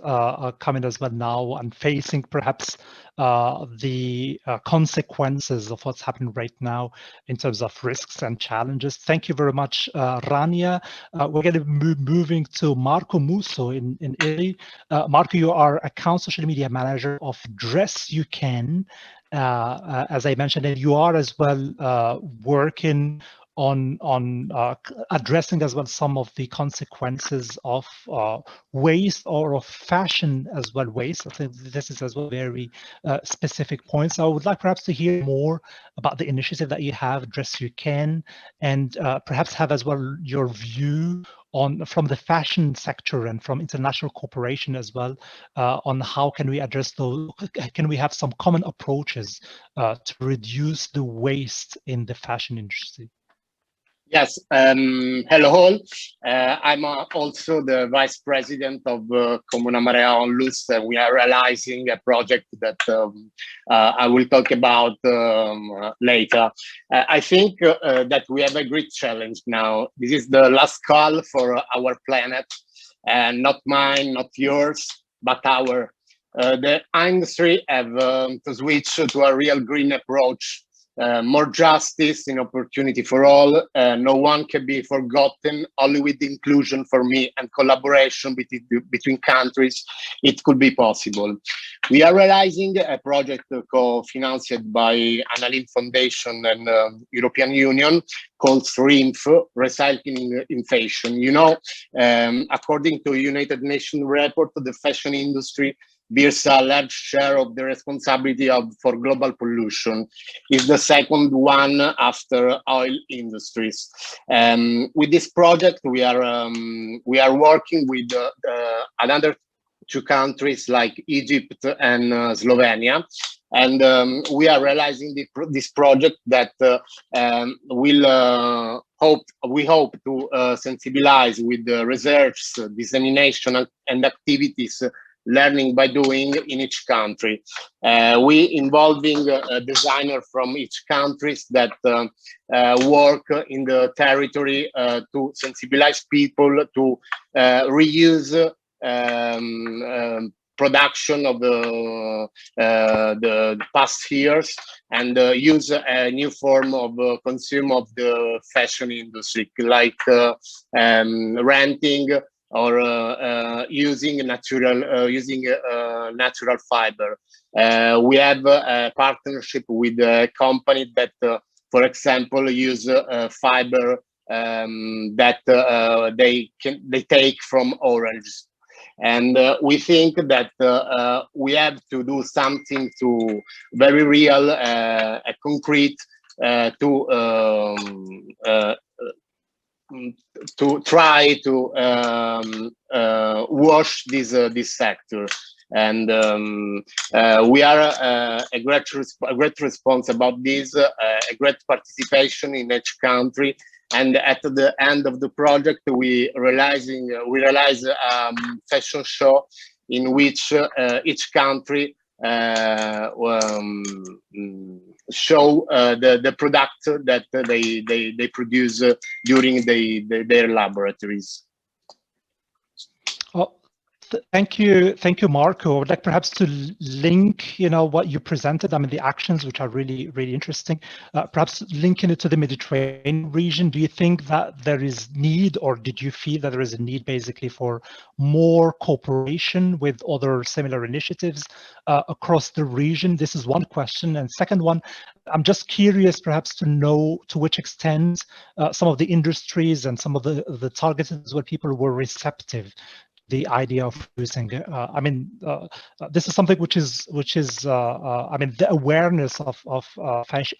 coming as well now and facing perhaps the consequences of what's happening right now in terms of risks and challenges. Thank you very much, Rania. We're going to be moving to Marco Musso in Italy. Marco, you are account social media manager of Dress You Can, as I mentioned, and you are as well working on addressing as well some of the consequences of waste or of fashion as well waste. I think this is as well very specific points. So I would like perhaps to hear more about the initiative that you have, Dress You Can, and perhaps have as well your view on from the fashion sector and from international cooperation as well on how can we address those, can we have some common approaches to reduce the waste in the fashion industry?
Yes, hello all. I'm also the Vice President of Comuna Marea Onlus, and we are realizing a project that I will talk about later. I think that we have a great challenge now. This is the last call for our planet, and not mine, not yours, but our. The industry have to switch to a real green approach. More justice and opportunity for all. No one can be forgotten. Only with inclusion for me and collaboration between countries, it could be possible. We are realizing a project co-financed by ALF Foundation and European Union called RINF, Recycling in Fashion. You know, according to a United Nations report, the fashion industry bears a large share of the responsibility for global pollution. Is the second one after oil industries. With this project, we are working with another two countries like Egypt and Slovenia, and we are realizing this project that we hope to sensibilize with the research, dissemination, and activities. Learning by doing in each country. We involving a designer from each countries that work in the territory to sensibilize people to reuse production of the past years and use a new form of consume of the fashion industry, like renting or using natural fiber. We have a partnership with a company that, for example, use fiber that they take from oranges. And we think that we have to do something to very real, concrete to try to wash this sector. And we are a great response about this, a great participation in each country. And at the end of the project, we realize a fashion show in which each country show the product that they produce during their laboratories.
Oh, thank you, Marco. I would like perhaps to link, what you presented. I mean, the actions, which are really, really interesting. Perhaps linking it to the Mediterranean region. Do you think that there is need, or did you feel that there is a need, basically, for more cooperation with other similar initiatives across the region? This is one question. And second one, I'm just curious, perhaps, to know to which extent some of the industries and some of the targets where people were receptive the idea of using. This is something which is the awareness of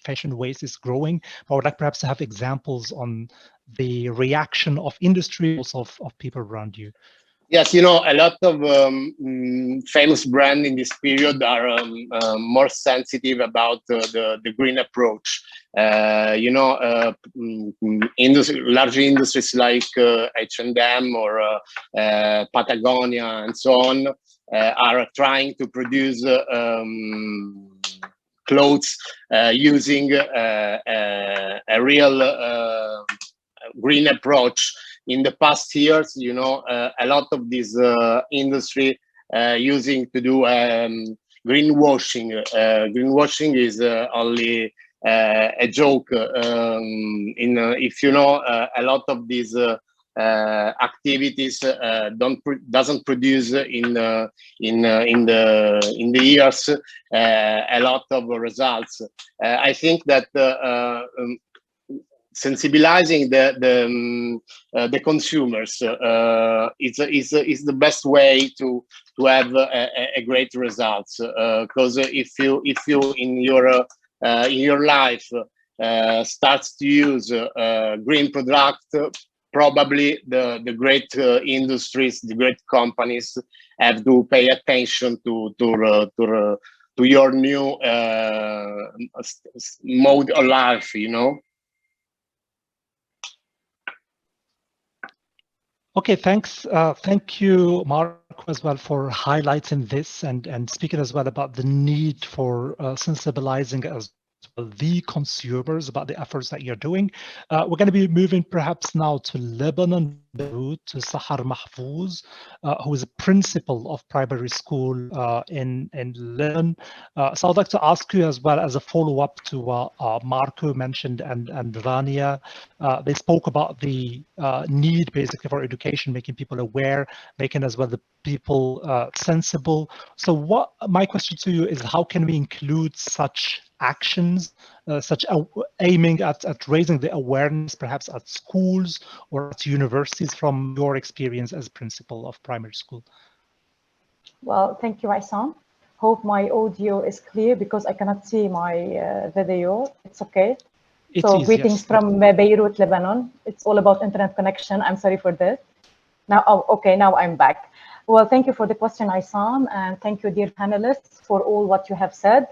fashion waste is growing. But I would like perhaps to have examples on the reaction of industry, also of people around you.
Yes, a lot of famous brands in this period are more sensitive about the green approach. Large industries like H&M or Patagonia and so on are trying to produce clothes using a real green approach. In the past years, a lot of this industry using to do greenwashing. Greenwashing is only a joke. If a lot of these activities doesn't produce in the years a lot of results. I think that sensibilizing the consumers is the best way to have a great results. Because if you in your life starts to use green product, probably the great industries, the great companies have to pay attention to your new mode of life.
Okay, thanks. Thank you, Marco, as well, for highlighting this and speaking as well about the need for sensibilizing as well the consumers about the efforts that you're doing. We're going to be moving perhaps now to Lebanon, Beirut, to Sahar Mahfouz, who is a principal of primary school in Lebanon. So I'd like to ask you as well, as a follow-up to what Marco mentioned and Rania. They spoke about the need, basically, for education, making people aware, making as well the people sensible. So my question to you is, how can we include such actions, aiming at raising the awareness, perhaps at schools or at universities, from your experience as principal of primary school?
Well, thank you, Aysam. Hope my audio is clear because I cannot see my video. It's okay. Greetings, yes, from Beirut, Lebanon. It's all about internet connection. I'm sorry for this. Now, okay, now I'm back. Well, thank you for the question, Aysam, and thank you, dear panelists, for all what you have said.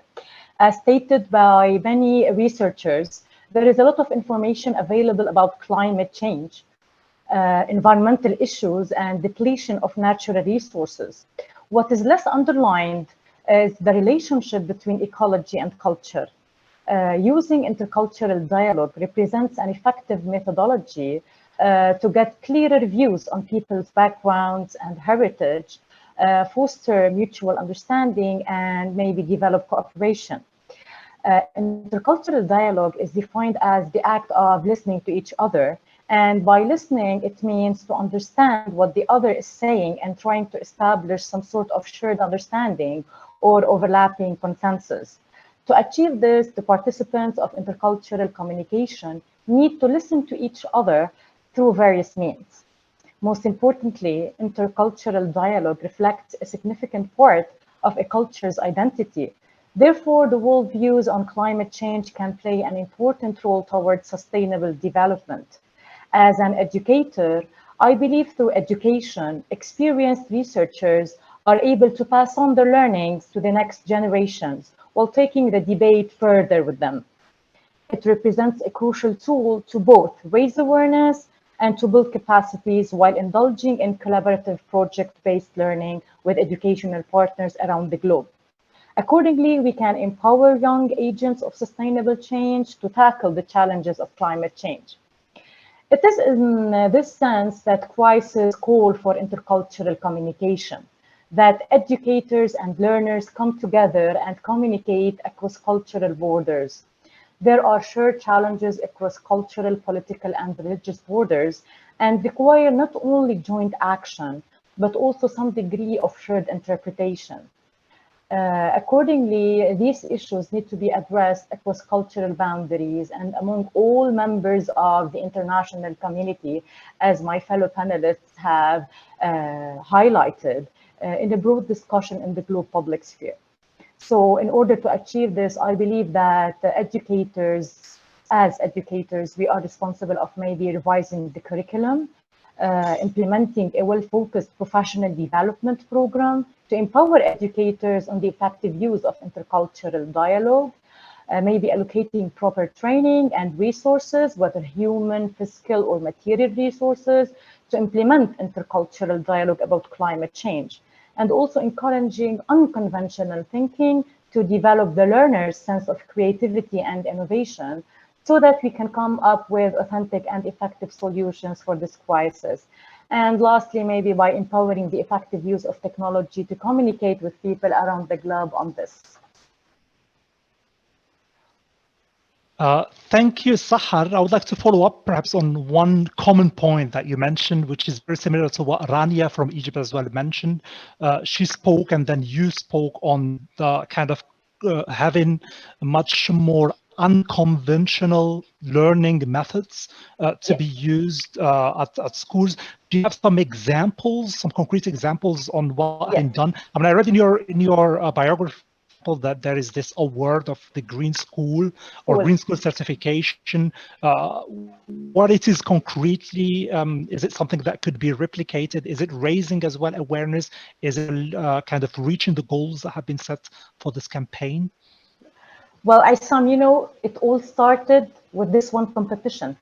As stated by many researchers, there is a lot of information available about climate change, environmental issues, and depletion of natural resources. What is less underlined is the relationship between ecology and culture. Using intercultural dialogue represents an effective methodology to get clearer views on people's backgrounds and heritage, foster mutual understanding, and maybe develop cooperation. Intercultural dialogue is defined as the act of listening to each other. And by listening, it means to understand what the other is saying and trying to establish some sort of shared understanding or overlapping consensus. To achieve this, the participants of intercultural communication need to listen to each other through various means. Most importantly, intercultural dialogue reflects a significant part of a culture's identity. Therefore, the worldviews on climate change can play an important role towards sustainable development. As an educator, I believe through education, experienced researchers are able to pass on their learnings to the next generations while taking the debate further with them. It represents a crucial tool to both raise awareness and to build capacities while indulging in collaborative project-based learning with educational partners around the globe. Accordingly, we can empower young agents of sustainable change to tackle the challenges of climate change. It is in this sense that crises call for intercultural communication, that educators and learners come together and communicate across cultural borders. There are shared challenges across cultural, political, and religious borders, and require not only joint action, but also some degree of shared interpretation. Accordingly, these issues need to be addressed across cultural boundaries and among all members of the international community, as my fellow panelists have highlighted, in a broad discussion in the global public sphere. So in order to achieve this, I believe that as educators, we are responsible of maybe revising the curriculum, implementing a well-focused professional development program to empower educators on the effective use of intercultural dialogue, maybe allocating proper training and resources, whether human, physical, or material resources, to implement intercultural dialogue about climate change, and also encouraging unconventional thinking to develop the learner's sense of creativity and innovation, so that we can come up with authentic and effective solutions for this crisis. And lastly, maybe by empowering the effective use of technology to communicate with people around the globe on this.
Thank you, Sahar. I would like to follow up perhaps on one common point that you mentioned, which is very similar to what Rania from Egypt as well mentioned. She spoke and then you spoke on the kind of having much more unconventional learning methods to be used at schools. Do you have some examples, some concrete examples on what has been done? I mean, I read in your biography that there is this award of the Green School or Green School certification. What it is concretely, is it something that could be replicated? Is it raising as well awareness? Is it kind of reaching the goals that have been set for this campaign?
Well, Aysam, you know, it all started with this one competition.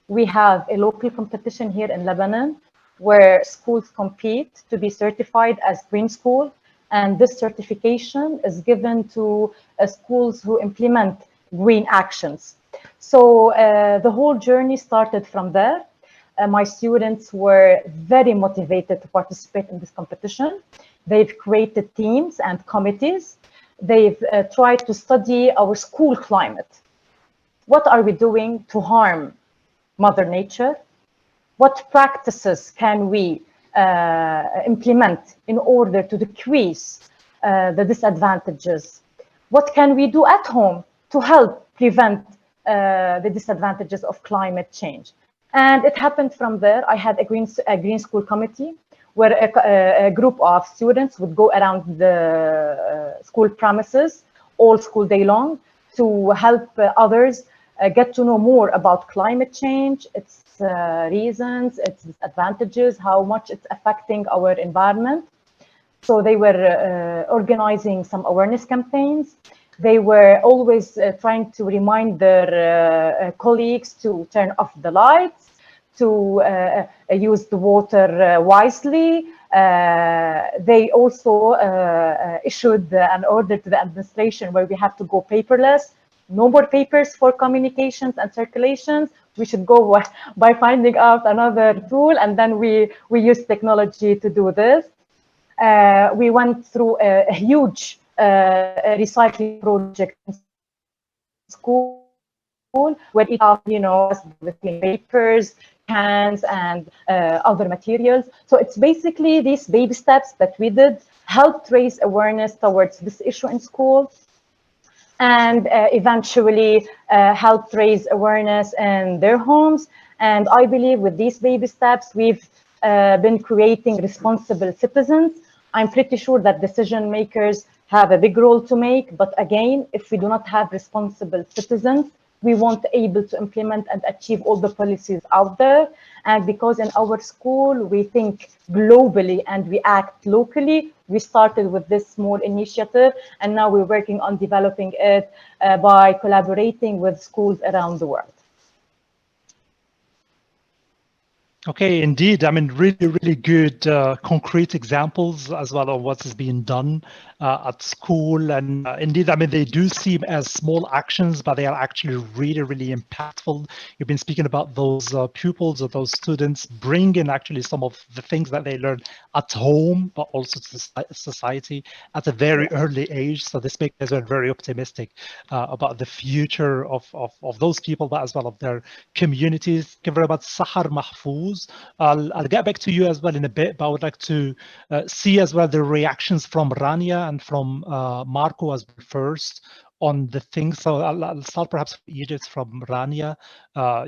We have a local competition here in Lebanon where schools compete to be certified as Green School. And this certification is given to schools who implement green actions. So the whole journey started from there. My students were very motivated to participate in this competition. They've created teams and committees. They've tried to study our school climate. What are we doing to harm Mother Nature? What practices can we implement in order to decrease the disadvantages? What can we do at home to help prevent the disadvantages of climate change? And it happened from there. I had a green school committee where a group of students would go around the school premises all school day long to help others get to know more about climate change, its reasons, its disadvantages, how much it's affecting our environment. So they were organizing some awareness campaigns. They were always trying to remind their colleagues to turn off the lights, to use the water wisely. They also issued an order to the administration where we have to go paperless. No more papers for communications and circulations. We should go by finding out another tool, and then we use technology to do this. We went through a huge recycling project in school, where each of, with papers, cans, and other materials. So it's basically these baby steps that we did helped raise awareness towards this issue in school, and eventually helped raise awareness in their homes. And I believe with these baby steps, we've been creating responsible citizens. I'm pretty sure that decision makers have a big role to make. But again, if we do not have responsible citizens, we won't be able to implement and achieve all the policies out there. And because in our school, we think globally and we act locally, we started with this small initiative, and now we're working on developing it by collaborating with schools around the world.
Okay, indeed. I mean, really, really good concrete examples as well of what is being done. at school. And indeed, I mean, they do seem as small actions, but they are actually really, really impactful. You've been speaking about those pupils or those students bringing actually some of the things that they learn at home, but also to society at a very early age. So this makes us very optimistic about the future of those people, but as well of their communities. Thank you very much, Sahar Mahfouz. I'll get back to you as well in a bit, but I would like to see as well the reactions from Rania and from Marco as well first on the things. So I'll start perhaps with Egypt from Rania.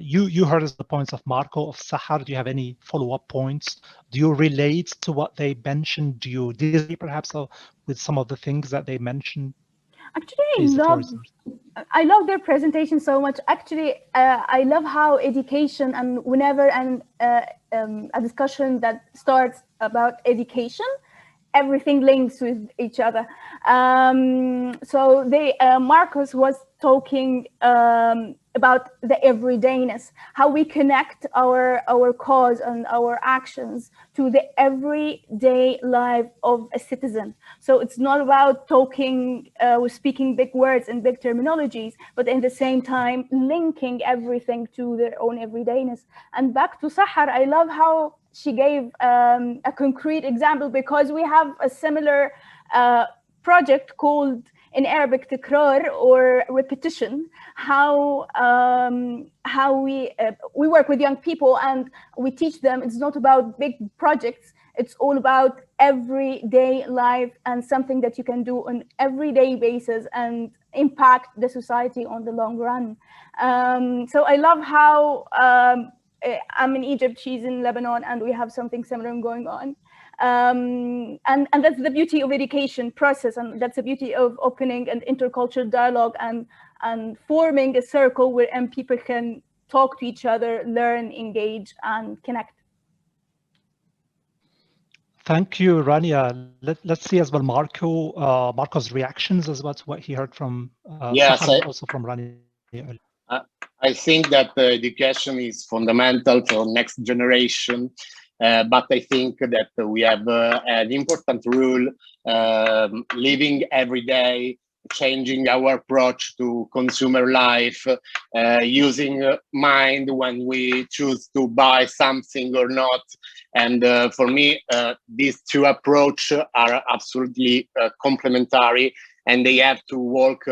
You heard the points of Marco, of Sahar. Do you have any follow-up points? Do you relate to what they mentioned? Do you disagree perhaps with some of the things that they mentioned?
Actually,
Please,
I love their presentation so much. Actually, I love how education, and whenever a discussion that starts about education, everything links with each other. So Marcus was talking about the everydayness, how we connect our cause and our actions to the everyday life of a citizen. So it's not about talking, speaking big words and big terminologies, but in the same time, linking everything to their own everydayness. And back to Sahar, I love how she gave a concrete example, because we have a similar project called in Arabic tikrar, or repetition. How we work with young people and we teach them it's not about big projects, it's all about everyday life and something that you can do on everyday basis and impact the society on the long run. So I love how I'm in Egypt, she's in Lebanon, and we have something similar going on. And that's the beauty of education process, and that's the beauty of opening an intercultural dialogue and forming a circle where people can talk to each other, learn, engage, and connect.
Thank you, Rania. Let's see as well Marco's reactions as well to what he heard from Sahar, also from Rania.
I think that education is fundamental for next generation. But I think that we have an important role living every day, changing our approach to consumer life, using mind when we choose to buy something or not. And for me, these two approaches are absolutely complementary, and they have to work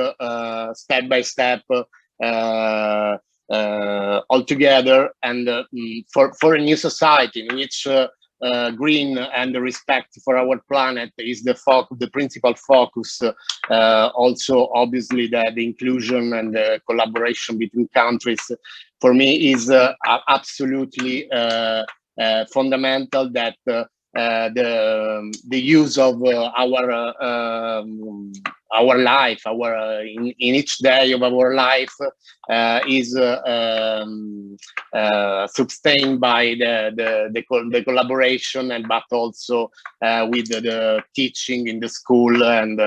step by step all together, and for a new society in which green and the respect for our planet is the principal focus. Also, obviously, the inclusion and the collaboration between countries, for me, is absolutely fundamental. That the use of our life, in each day of our life, is sustained by the collaboration, and but also with the teaching in the school, and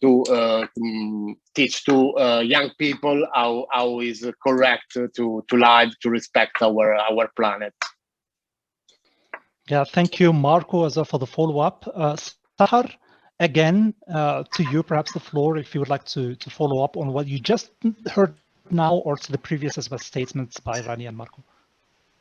to teach to young people how is correct to live, to respect our planet.
Yeah, thank you, Marco, as well for the follow-up. Sahar, again, to you, perhaps the floor, if you would like to follow up on what you just heard now, or to the previous as well statements by Rania and Marco.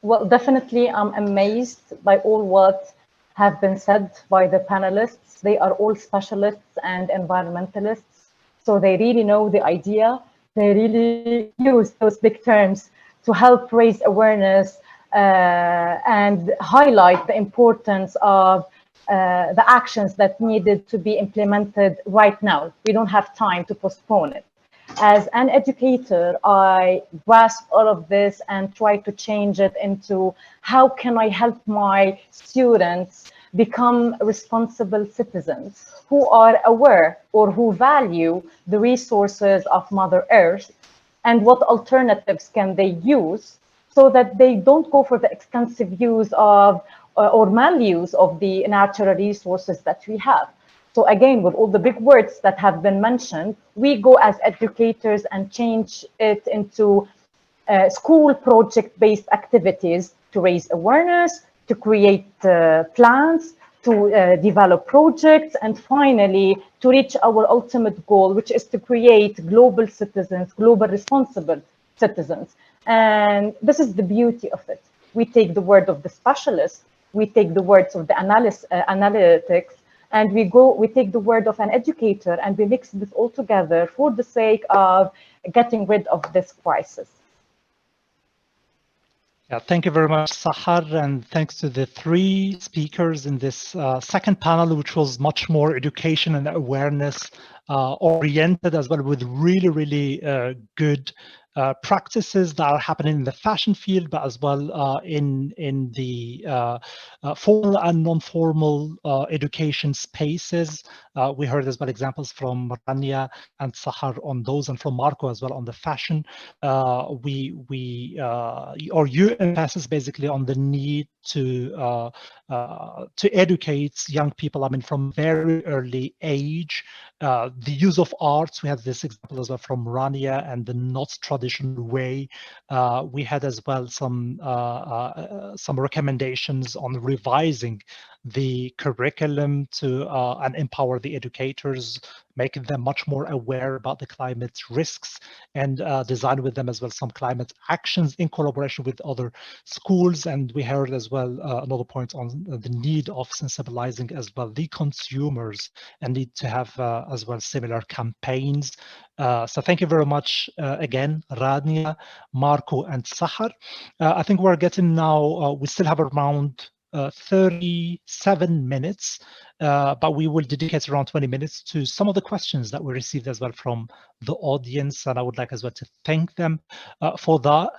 Well, definitely, I'm amazed by all what have been said by the panelists. They are all specialists and environmentalists, so they really know the idea. They really use those big terms to help raise awareness and highlight the importance of the actions that needed to be implemented right now. We don't have time to postpone it. As an educator, I grasp all of this and try to change it into how can I help my students become responsible citizens who are aware or who value the resources of Mother Earth, and what alternatives can they use so that they don't go for the extensive use of or maluse of the natural resources that we have. So again, with all the big words that have been mentioned, we go as educators and change it into school project-based activities to raise awareness, to create plans, to develop projects, and finally to reach our ultimate goal, which is to create global citizens, global responsible citizens. And this is the beauty of it. We take the word of the specialist, we take the words of the analytics, and we take the word of an educator, and we mix this all together for the sake of getting rid of this crisis.
Yeah, thank you very much, Sahar, and thanks to the three speakers in this second panel, which was much more education and awareness oriented, as well, with really good practices that are happening in the fashion field, but as well in the formal and non-formal education spaces. We heard as well examples from Rania and Sahar on those, and from Marco as well on the fashion. Or you emphasis basically on the need to educate young people, I mean, from very early age. The use of arts, we had this example as well from Rania, and the not traditional way. We had as well some recommendations on revising the curriculum to and empower the educators, making them much more aware about the climate risks, and design with them as well some climate actions in collaboration with other schools. And we heard as well another point on the need of sensibilizing as well the consumers, and need to have as well similar campaigns. So thank you very much again, Rania, Marco, and Sahar. I think we're getting now, we still have around 37 minutes, but we will dedicate around 20 minutes to some of the questions that we received as well from the audience, and I would like as well to thank them for that.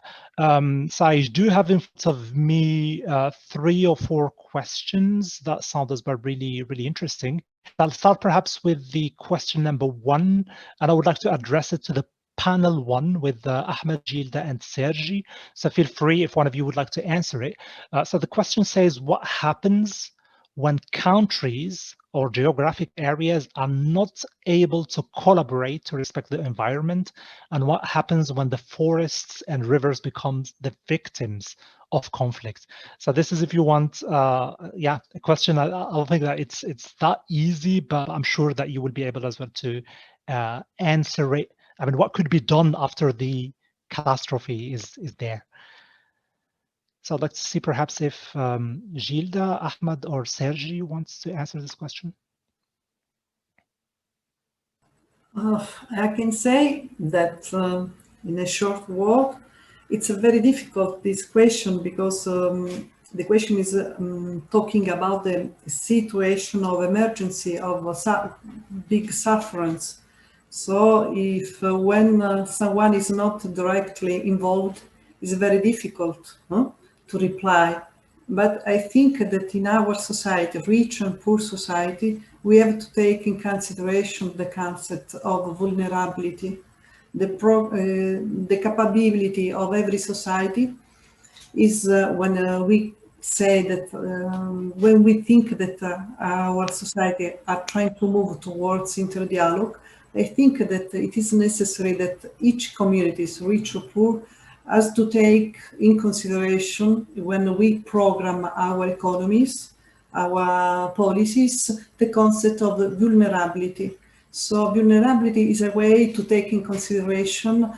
So I do have in front of me 3 or 4 questions that sound as well really interesting. I'll start perhaps with the question number 1, and I would like to address it to the panel 1 with Ahmed, Gilda, and Sergi. So feel free if one of you would like to answer it. So the question says, what happens when countries or geographic areas are not able to collaborate to respect the environment? And what happens when the forests and rivers become the victims of conflict? So this is, if you want, a question. I don't think that it's that easy, but I'm sure that you will be able as well to answer it. I mean, what could be done after the catastrophe is there? So let's see perhaps if Gilda, Ahmed, or Sergi wants to answer this question.
I can say that in a short word, it's a very difficult, this question, because the question is talking about the situation of emergency, of big sufferance. So if when someone is not directly involved, it's very difficult to reply. But I think that in our society, rich and poor society, we have to take in consideration the concept of vulnerability. The capability of every society is when we say that when we think that our society are trying to move towards interdialogue, I think that it is necessary that each community, rich or poor, has to take in consideration, when we program our economies, our policies, the concept of vulnerability. So vulnerability is a way to take in consideration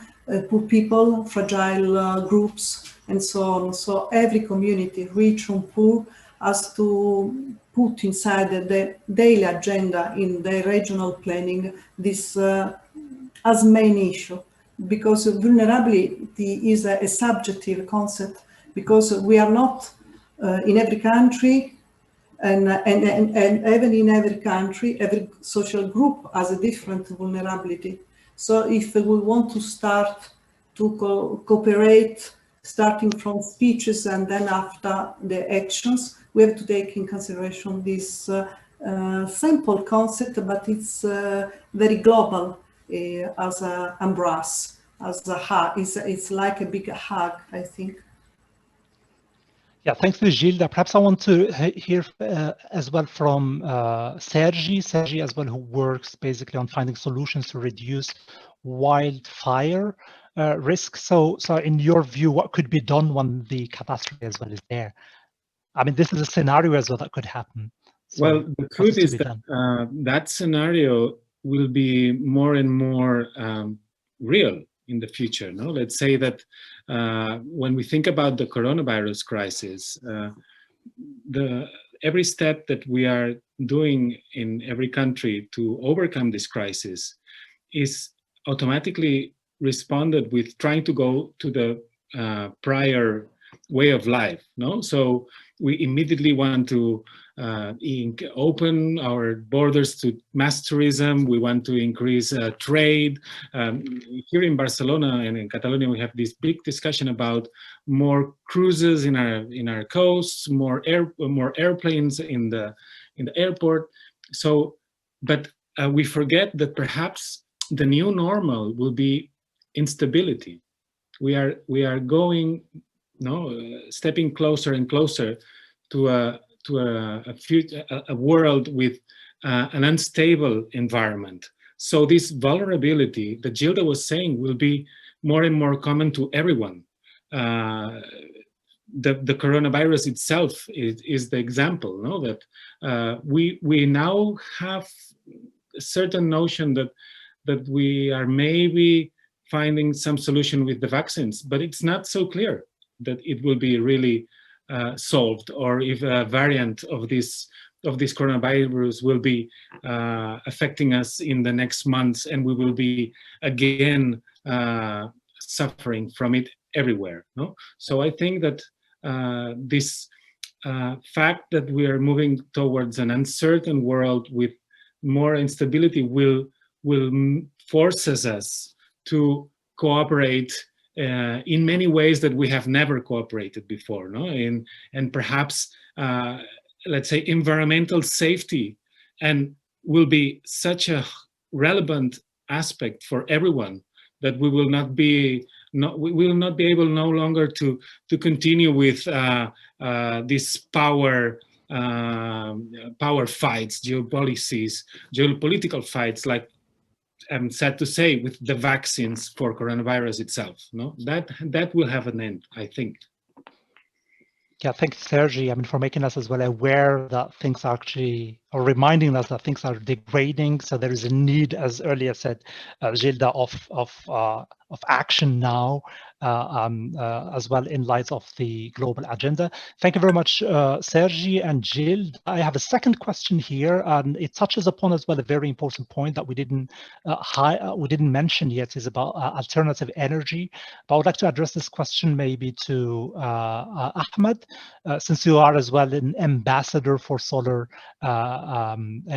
poor people, fragile groups, and so on. So every community, rich and poor, has to put inside the daily agenda in the regional planning this as main issue, because vulnerability is a subjective concept, because we are not in every country, and even in every country, every social group has a different vulnerability. So if we want to start to cooperate, starting from speeches and then after the actions, we have to take in consideration this simple concept, but it's very global as an embrace, as a hug. It's like a big hug, I think.
Yeah, thanks to Gilda. Perhaps I want to hear as well from Sergi as well, who works basically on finding solutions to reduce wildfire risk. So in your view, what could be done when the catastrophe as well is there? I mean, this is a scenario as well that could happen. So
well, the truth is that that scenario will be more and more real in the future. No, let's say that when we think about the coronavirus crisis, every step that we are doing in every country to overcome this crisis is automatically responded with trying to go to the prior way of life. No, so we immediately want to open our borders to mass tourism. We want to increase trade. Here in Barcelona and in Catalonia, we have this big discussion about more cruises in our coasts, more airplanes in the airport. So, but we forget that perhaps the new normal will be instability. We are going, stepping closer and closer to a world with an unstable environment. So this vulnerability that Gilda was saying will be more and more common to everyone. The coronavirus itself is the example, no? That we now have a certain notion that we are maybe finding some solution with the vaccines, but it's not so clear that it will be really solved, or if a variant of this coronavirus will be affecting us in the next months, and we will be again suffering from it everywhere. No, so I think that this fact that we are moving towards an uncertain world with more instability will forces us to cooperate in many ways that we have never cooperated before, no? And perhaps, let's say, environmental safety and will be such a relevant aspect for everyone that we will not be able no longer to continue with these power fights, geopolitical fights, like I'm sad to say, with the vaccines for coronavirus itself. No, that will have an end, I think.
Yeah, thanks, Sergi. I mean, for making us as well aware that things are actually, or reminding us that things are degrading. So there is a need, as earlier said, Gilda, of action now, as well in light of the global agenda. Thank you very much, Sergi and Gilda. I have a second question here, and it touches upon as well a very important point that we didn't mention yet, is about alternative energy. But I would like to address this question maybe to Ahmed, since you are as well an ambassador for solar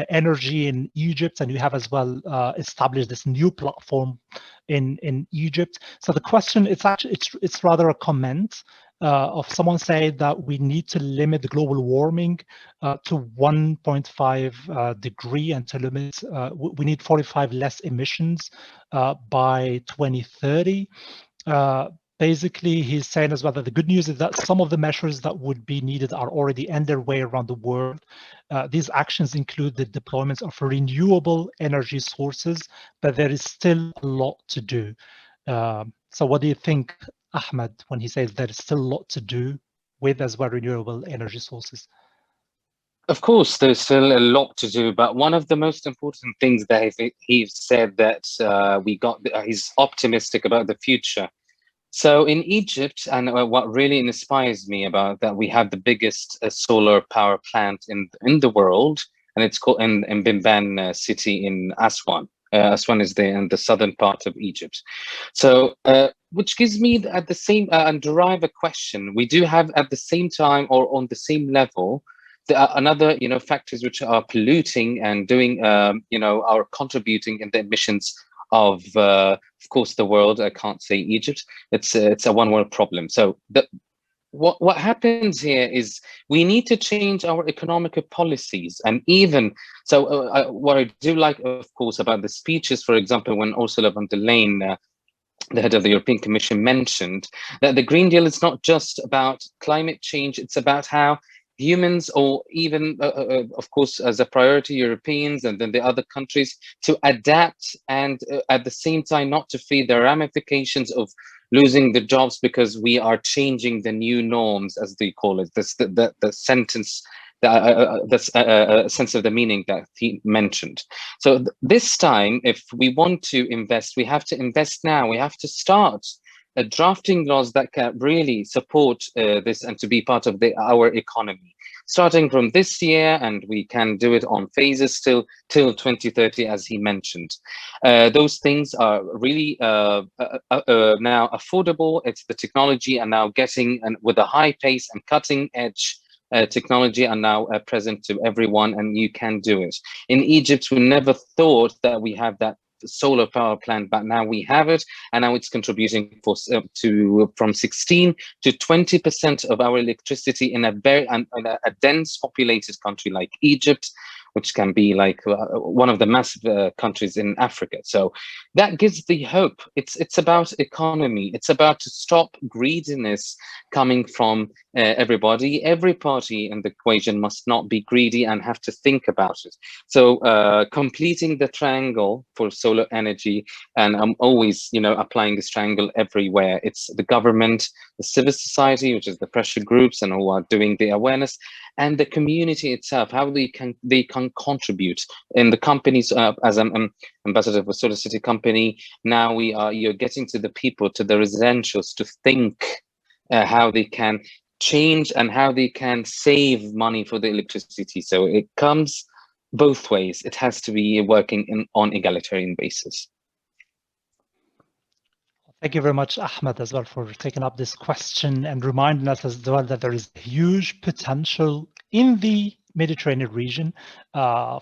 energy in Egypt, and you have as well established this new platform in Egypt. So the question, it's rather a comment of someone saying that we need to limit global warming to 1.5 degree, and to limit, we need 45 less emissions by 2030. Basically, he's saying as well that the good news is that some of the measures that would be needed are already underway around the world. These actions include the deployment of renewable energy sources, but there is still a lot to do. So what do you think, Ahmed, when he says there is still a lot to do with as well renewable energy sources?
Of course, there's still a lot to do, but one of the most important things that he said that he's optimistic about the future. So in Egypt, and what really inspires me about that, we have the biggest solar power plant in the world, and it's called in Bimban city in Aswan. Aswan is in the southern part of Egypt. So, which gives me at the same and derive a question. We do have at the same time, or on the same level, another factors which are polluting and doing are contributing in the emissions of course the world. I can't say Egypt. It's a one world problem. So what happens here is we need to change our economic policies, and even so what I do like, of course, about the speeches, for example, when Ursula von der Leyen, the head of the European Commission, mentioned that the Green Deal is not just about climate change, it's about how humans, or even of course as a priority Europeans and then the other countries, to adapt, and at the same time not to fear the ramifications of losing the jobs because we are changing the new norms, as they call it. The sentence that's a sense of the meaning that he mentioned. So this time, if we want to invest, we have to invest now. We have to start drafting laws that can really support this and to be part of our economy, starting from this year, and we can do it on phases till 2030, as he mentioned. Those things are really now affordable. It's the technology, and now getting and with a high pace and cutting edge technology are now present to everyone, and you can do it. In Egypt, we never thought that we have that solar power plant, but now we have it, and now it's contributing from 16 to 20% of our electricity in a dense populated country like Egypt, which can be like one of the massive countries in Africa. So that gives the hope. It's about economy. It's about to stop greediness coming from everybody. Every party in the equation must not be greedy and have to think about it. So completing the triangle for solar energy, and I'm always, applying this triangle everywhere. It's the government, the civil society, which is the pressure groups and who are doing the awareness, and the community itself, how they can contribute in the companies. As I'm ambassador for Solar City company, now you're getting to the people, to the residentials, to think how they can change and how they can save money for the electricity. So it comes both ways. It has to be working on egalitarian basis.
Thank you very much, Ahmed, as well, for taking up this question and reminding us as well that there is huge potential in the Mediterranean region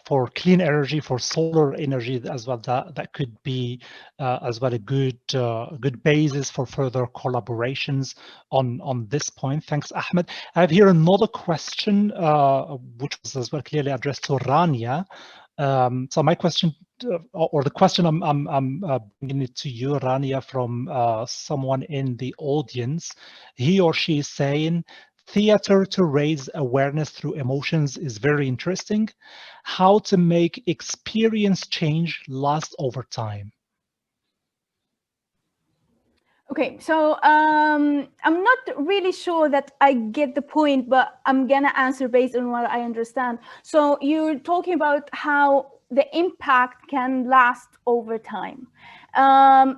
for clean energy, for solar energy as well. That could be as well a good basis for further collaborations on this point. Thanks, Ahmed. I have here another question, which was as well clearly addressed to Rania. So my question, or the question I'm bringing it to you, Rania, from someone in the audience. He or she is saying, theater to raise awareness through emotions is very interesting. How to make experience change last over time?
Okay, so I'm not really sure that I get the point, but I'm gonna answer based on what I understand. So you're talking about how the impact can last over time.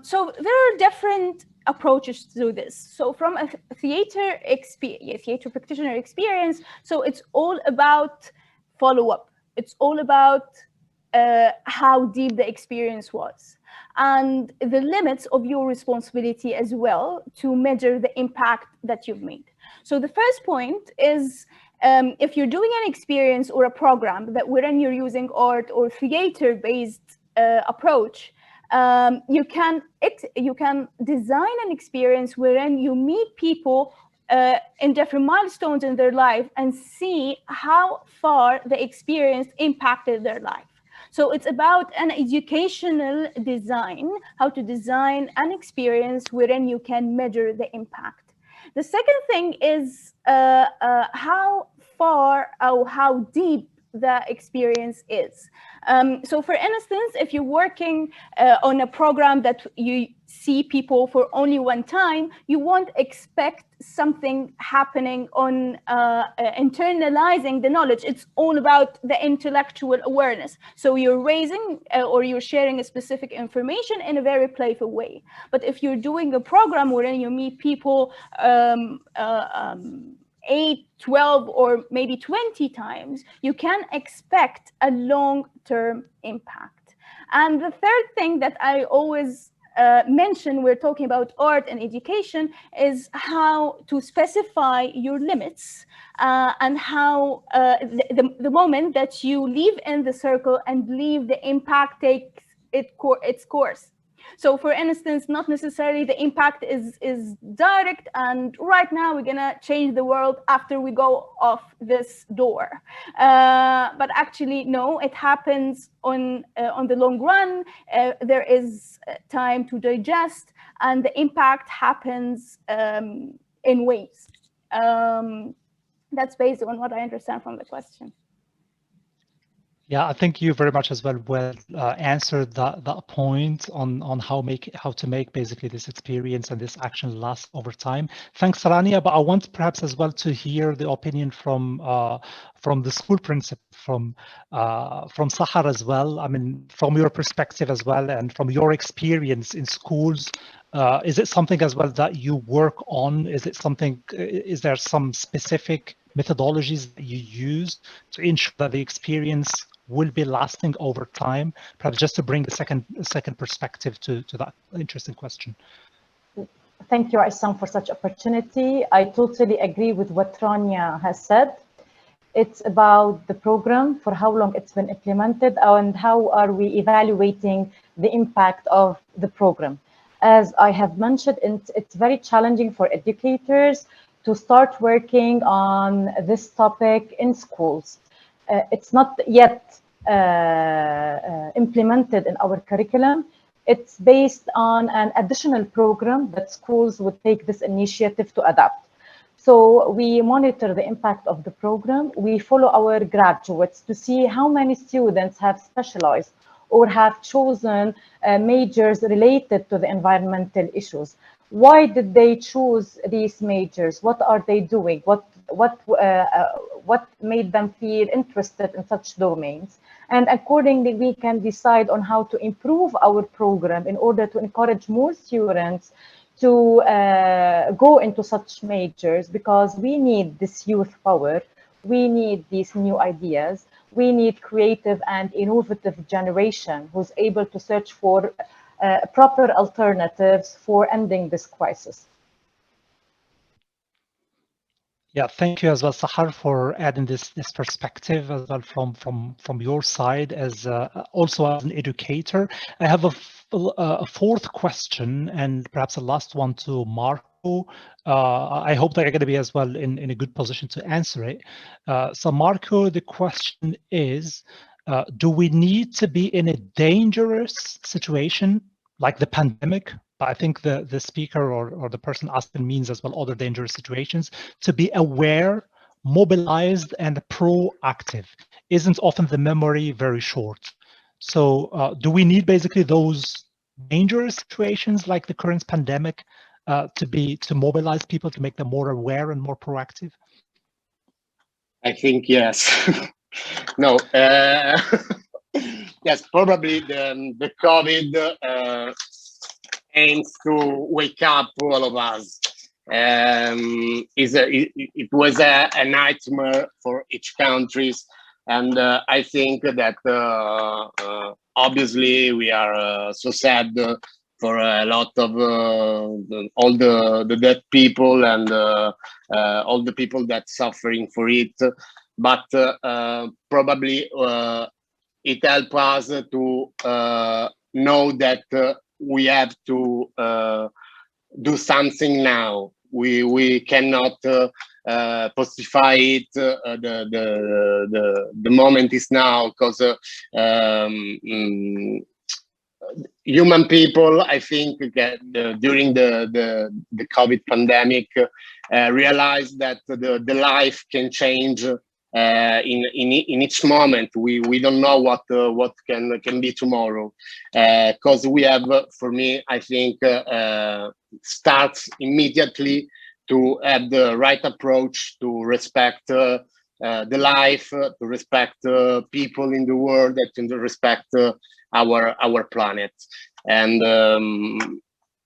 So there are different approaches to this. So from a theater practitioner experience, so it's all about follow-up. It's all about how deep the experience was, and the limits of your responsibility as well to measure the impact that you've made. So the first point is, if you're doing an experience or a program that wherein you're using art or theater-based approach, you can design an experience wherein you meet people in different milestones in their life and see how far the experience impacted their life. So it's about an educational design, how to design an experience wherein you can measure the impact. The second thing is how far or how deep the experience is. So for instance, if you're working on a program that you see people for only one time, you won't expect something happening on internalizing the knowledge. It's all about the intellectual awareness. So you're raising or you're sharing a specific information in a very playful way. But if you're doing a program wherein you meet people 8, 12, or maybe 20 times, you can expect a long-term impact. And the third thing that I always mention, we're talking about art and education, is how to specify your limits and how the moment that you leave in the circle and leave the impact takes its course. So for instance, not necessarily the impact is direct and right now we're gonna change the world after we go off this door. But actually, no, it happens on the long run. There is time to digest and the impact happens in waves. That's based on what I understand from the question.
Yeah, I think you very much as well answered that point on how to make basically this experience and this action last over time. Thanks, Rania. But I want perhaps as well to hear the opinion from the school principal, from Sahar as well. I mean, from your perspective as well, and from your experience in schools. Is it something as well that you work on? Is it something? Is there some specific methodologies that you use to ensure that the experience will be lasting over time? Perhaps just to bring a second perspective to that interesting question.
Thank you, Aissam, for such opportunity. I totally agree with what Rania has said. It's about the program, for how long it's been implemented, and how are we evaluating the impact of the program. As I have mentioned, it's very challenging for educators to start working on this topic in schools. It's not yet implemented in our curriculum. It's based on an additional program that schools would take this initiative to adapt. So we monitor the impact of the program. We follow our graduates to see how many students have specialized or have chosen majors related to the environmental issues. Why did they choose these majors? What are they doing? What made them feel interested in such domains? And accordingly, we can decide on how to improve our program in order to encourage more students to go into such majors, because we need this youth power. We need these new ideas. We need creative and innovative generation who's able to search for proper alternatives for ending this crisis.
Yeah, thank you as well, Sahar, for adding this perspective as well from your side as also as an educator. I have a fourth question and perhaps a last one to Marco. I hope that you're going to be as well in a good position to answer it. So Marco, the question is, do we need to be in a dangerous situation like the pandemic? But I think the speaker or the person asking means as well other dangerous situations, to be aware, mobilized, and proactive. Isn't often the memory very short? So do we need basically those dangerous situations like the current pandemic to mobilize people, to make them more aware and more proactive?
I think yes. No. Yes, probably the COVID aims to wake up all of us. It was a nightmare for each country, and I think that obviously we are so sad for a lot of all the dead people and all the people that suffering for it. But probably it helps us to know that we have to do something now. We cannot postpone it. The moment is now, because human people, I think, during the COVID pandemic, realized that the life can change in each moment. We don't know what can be tomorrow, because we have, for me, I think, starts immediately to have the right approach to respect the life, to respect people in the world, and to respect our planet. And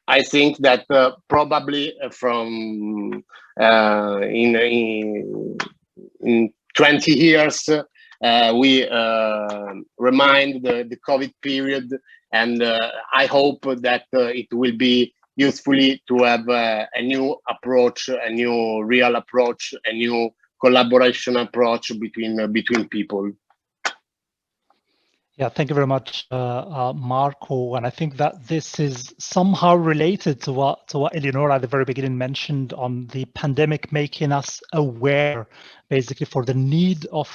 I think that probably from in 20 years, we remind the COVID period, and I hope that it will be usefully to have a new approach, a new real approach, a new collaboration approach between people.
Yeah, thank you very much, Marco. And I think that this is somehow related to what Eleonora at the very beginning mentioned on the pandemic making us aware, basically, for the need of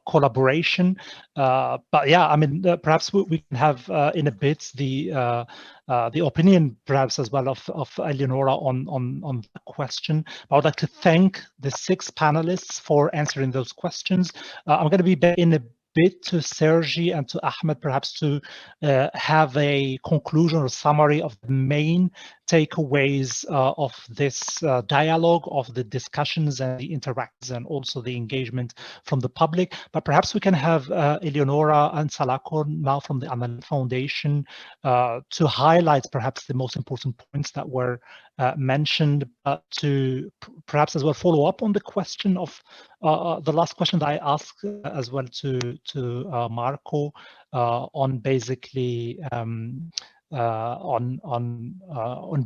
collaboration. But yeah, I mean, perhaps we can have in a bit the opinion, perhaps as well, of Eleonora on the question. I would like to thank the 6 panelists for answering those questions. I'm going to be back in a bit to Sergi and to Ahmed, perhaps to have a conclusion or summary of the main takeaways of this dialogue, of the discussions and the interactions, and also the engagement from the public. But perhaps we can have Eleonora and Salako now from the ALF Foundation to highlight perhaps the most important points that were mentioned, to perhaps as well follow up on the question of the last question that I asked as well to Marco on basically on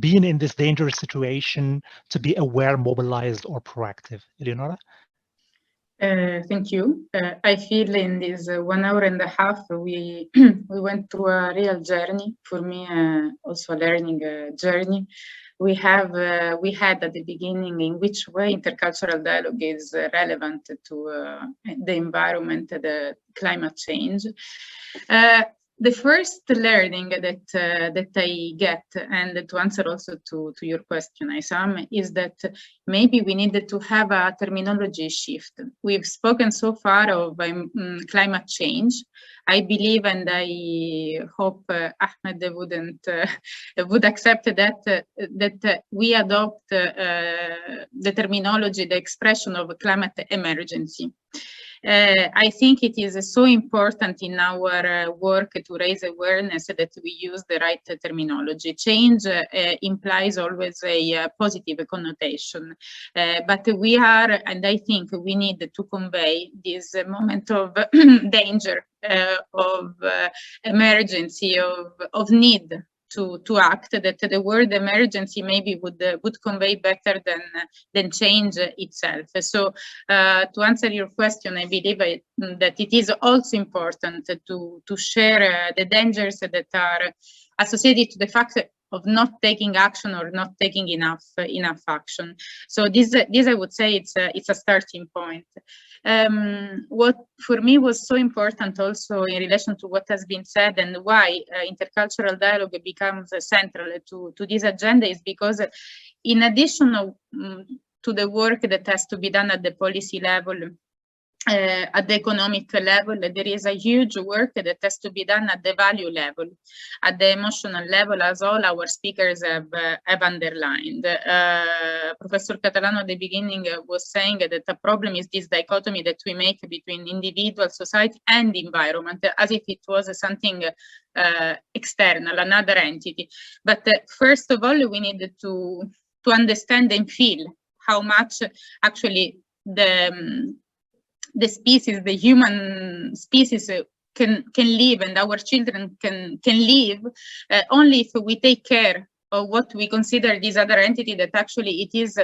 being in this dangerous situation, to be aware, mobilized, or proactive. Eleonora?
Thank you. I feel in this 1 hour and a half we we went through a real journey. For me, also a learning journey. We had at the beginning in which way intercultural dialogue is relevant to the environment, the climate change. The first learning that I get, and to answer also to your question, Aysam, is that maybe we needed to have a terminology shift. We've spoken so far of climate change. I believe, and I hope Ahmed would accept that we adopt the terminology, the expression of climate emergency. I think it is so important in our work to raise awareness that we use the right terminology. Change implies always a positive connotation, but we are, and I think we need to convey this moment of danger, of emergency, of need to act, that the word emergency maybe would convey better than change itself. So to answer your question, I believe that it is also important to share the dangers that are associated to the fact of not taking action or not taking enough action. So this I would say it's a starting point. What for me was so important also in relation to what has been said and why intercultural dialogue becomes central to this agenda is because in addition to the work that has to be done at the policy level, at the economic level, there is a huge work that has to be done at the value level, at the emotional level, as all our speakers have underlined. Professor Catalano at the beginning was saying that the problem is this dichotomy that we make between individual, society, and environment, as if it was something external, another entity. But first of all, we need to understand and feel how much actually the species, the human species, can live, and our children can live only if we take care of what we consider this other entity, that actually it is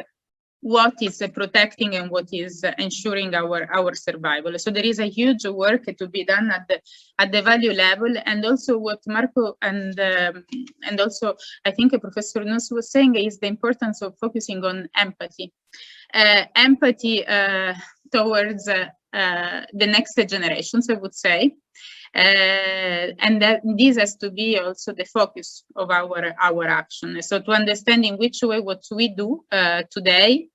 what is protecting and what is ensuring our survival. So there is a huge work to be done at the value level, and also what Marco and also I think Professor Nuss was saying is the importance of focusing on empathy. Empathy towards the next generations, I would say, and that this has to be also the focus of our action. So to understand in which way what we do today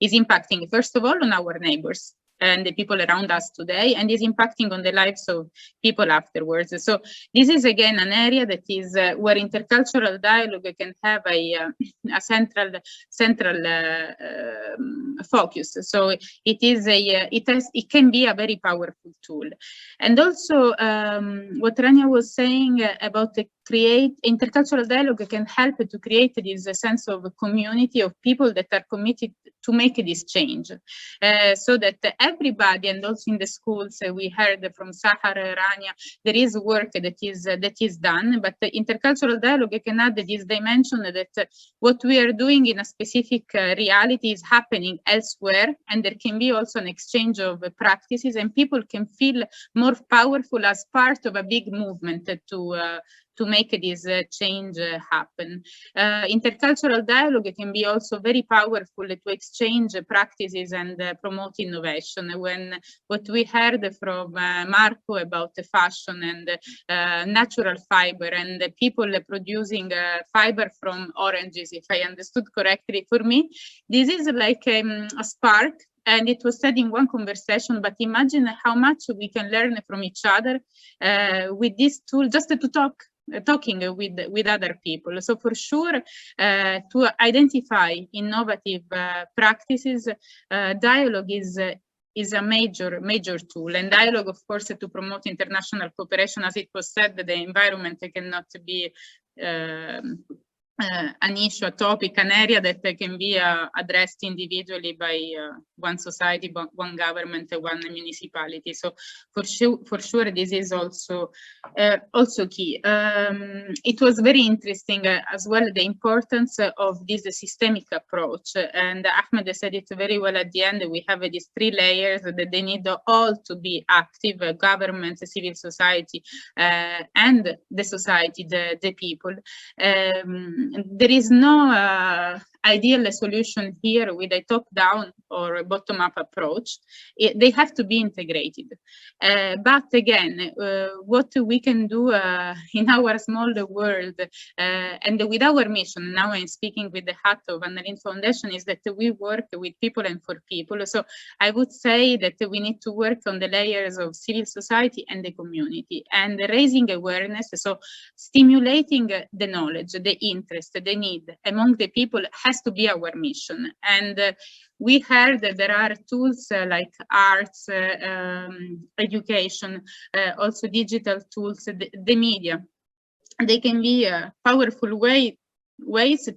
is impacting, first of all, on our neighbors and the people around us today, and is impacting on the lives of people afterwards. So this is again an area that is where intercultural dialogue can have a central focus. So it can be a very powerful tool. And also what Rania was saying about the intercultural dialogue can help to create this sense of community of people that are committed to make this change, so that everybody, and also in the schools we heard from Sahar, Rania, there is work that is done, but the intercultural dialogue can add this dimension that what we are doing in a specific reality is happening elsewhere, and there can be also an exchange of practices, and people can feel more powerful as part of a big movement to make this change happen. Intercultural dialogue can be also very powerful to exchange practices and promote innovation. When what we heard from Marco about the fashion and natural fiber and the people producing fiber from oranges, if I understood correctly, for me, this is like a spark And it was said in one conversation, but imagine how much we can learn from each other with this tool, just to talking with other people. So for sure, to identify innovative practices, dialogue is a major tool, and dialogue, of course, to promote international cooperation. As it was said, the environment cannot be an issue, a topic, an area that can be addressed individually by one society, one government, one municipality. So for sure, this is also key. It was very interesting as well, the importance of this systemic approach. And Ahmed said it very well at the end. We have these 3 layers that they need all to be active: government, civil society, and the society, the people. There is no ideal solution here with a top-down or a bottom-up approach. They have to be integrated. But again, what we can do in our small world and with our mission, now I'm speaking with the hat of Anna Lindh Foundation, is that we work with people and for people. So I would say that we need to work on the layers of civil society and the community, and raising awareness, so stimulating the knowledge, the interest, the need among the people has to be our mission. And we heard that there are tools like arts, education, also digital tools, the media. They can be powerful ways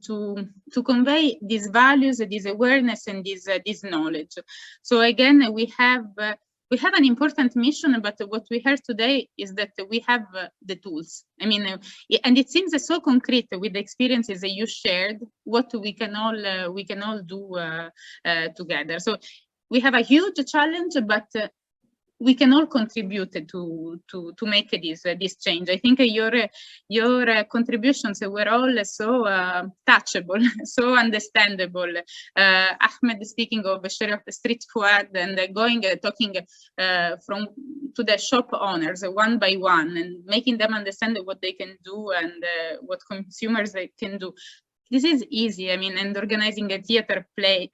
to convey these values, this awareness, and this knowledge. So again, we have an important mission, but what we heard today is that we have the tools. I mean, and it seems so concrete with the experiences that you shared, what we can all do together. So we have a huge challenge, but we can all contribute to make this change. I think your contributions were all so touchable, so understandable. Ahmed speaking of street food and talking from to the shop owners one by one and making them understand what they can do and what consumers they can do. This is easy. I mean, and organizing a theater play.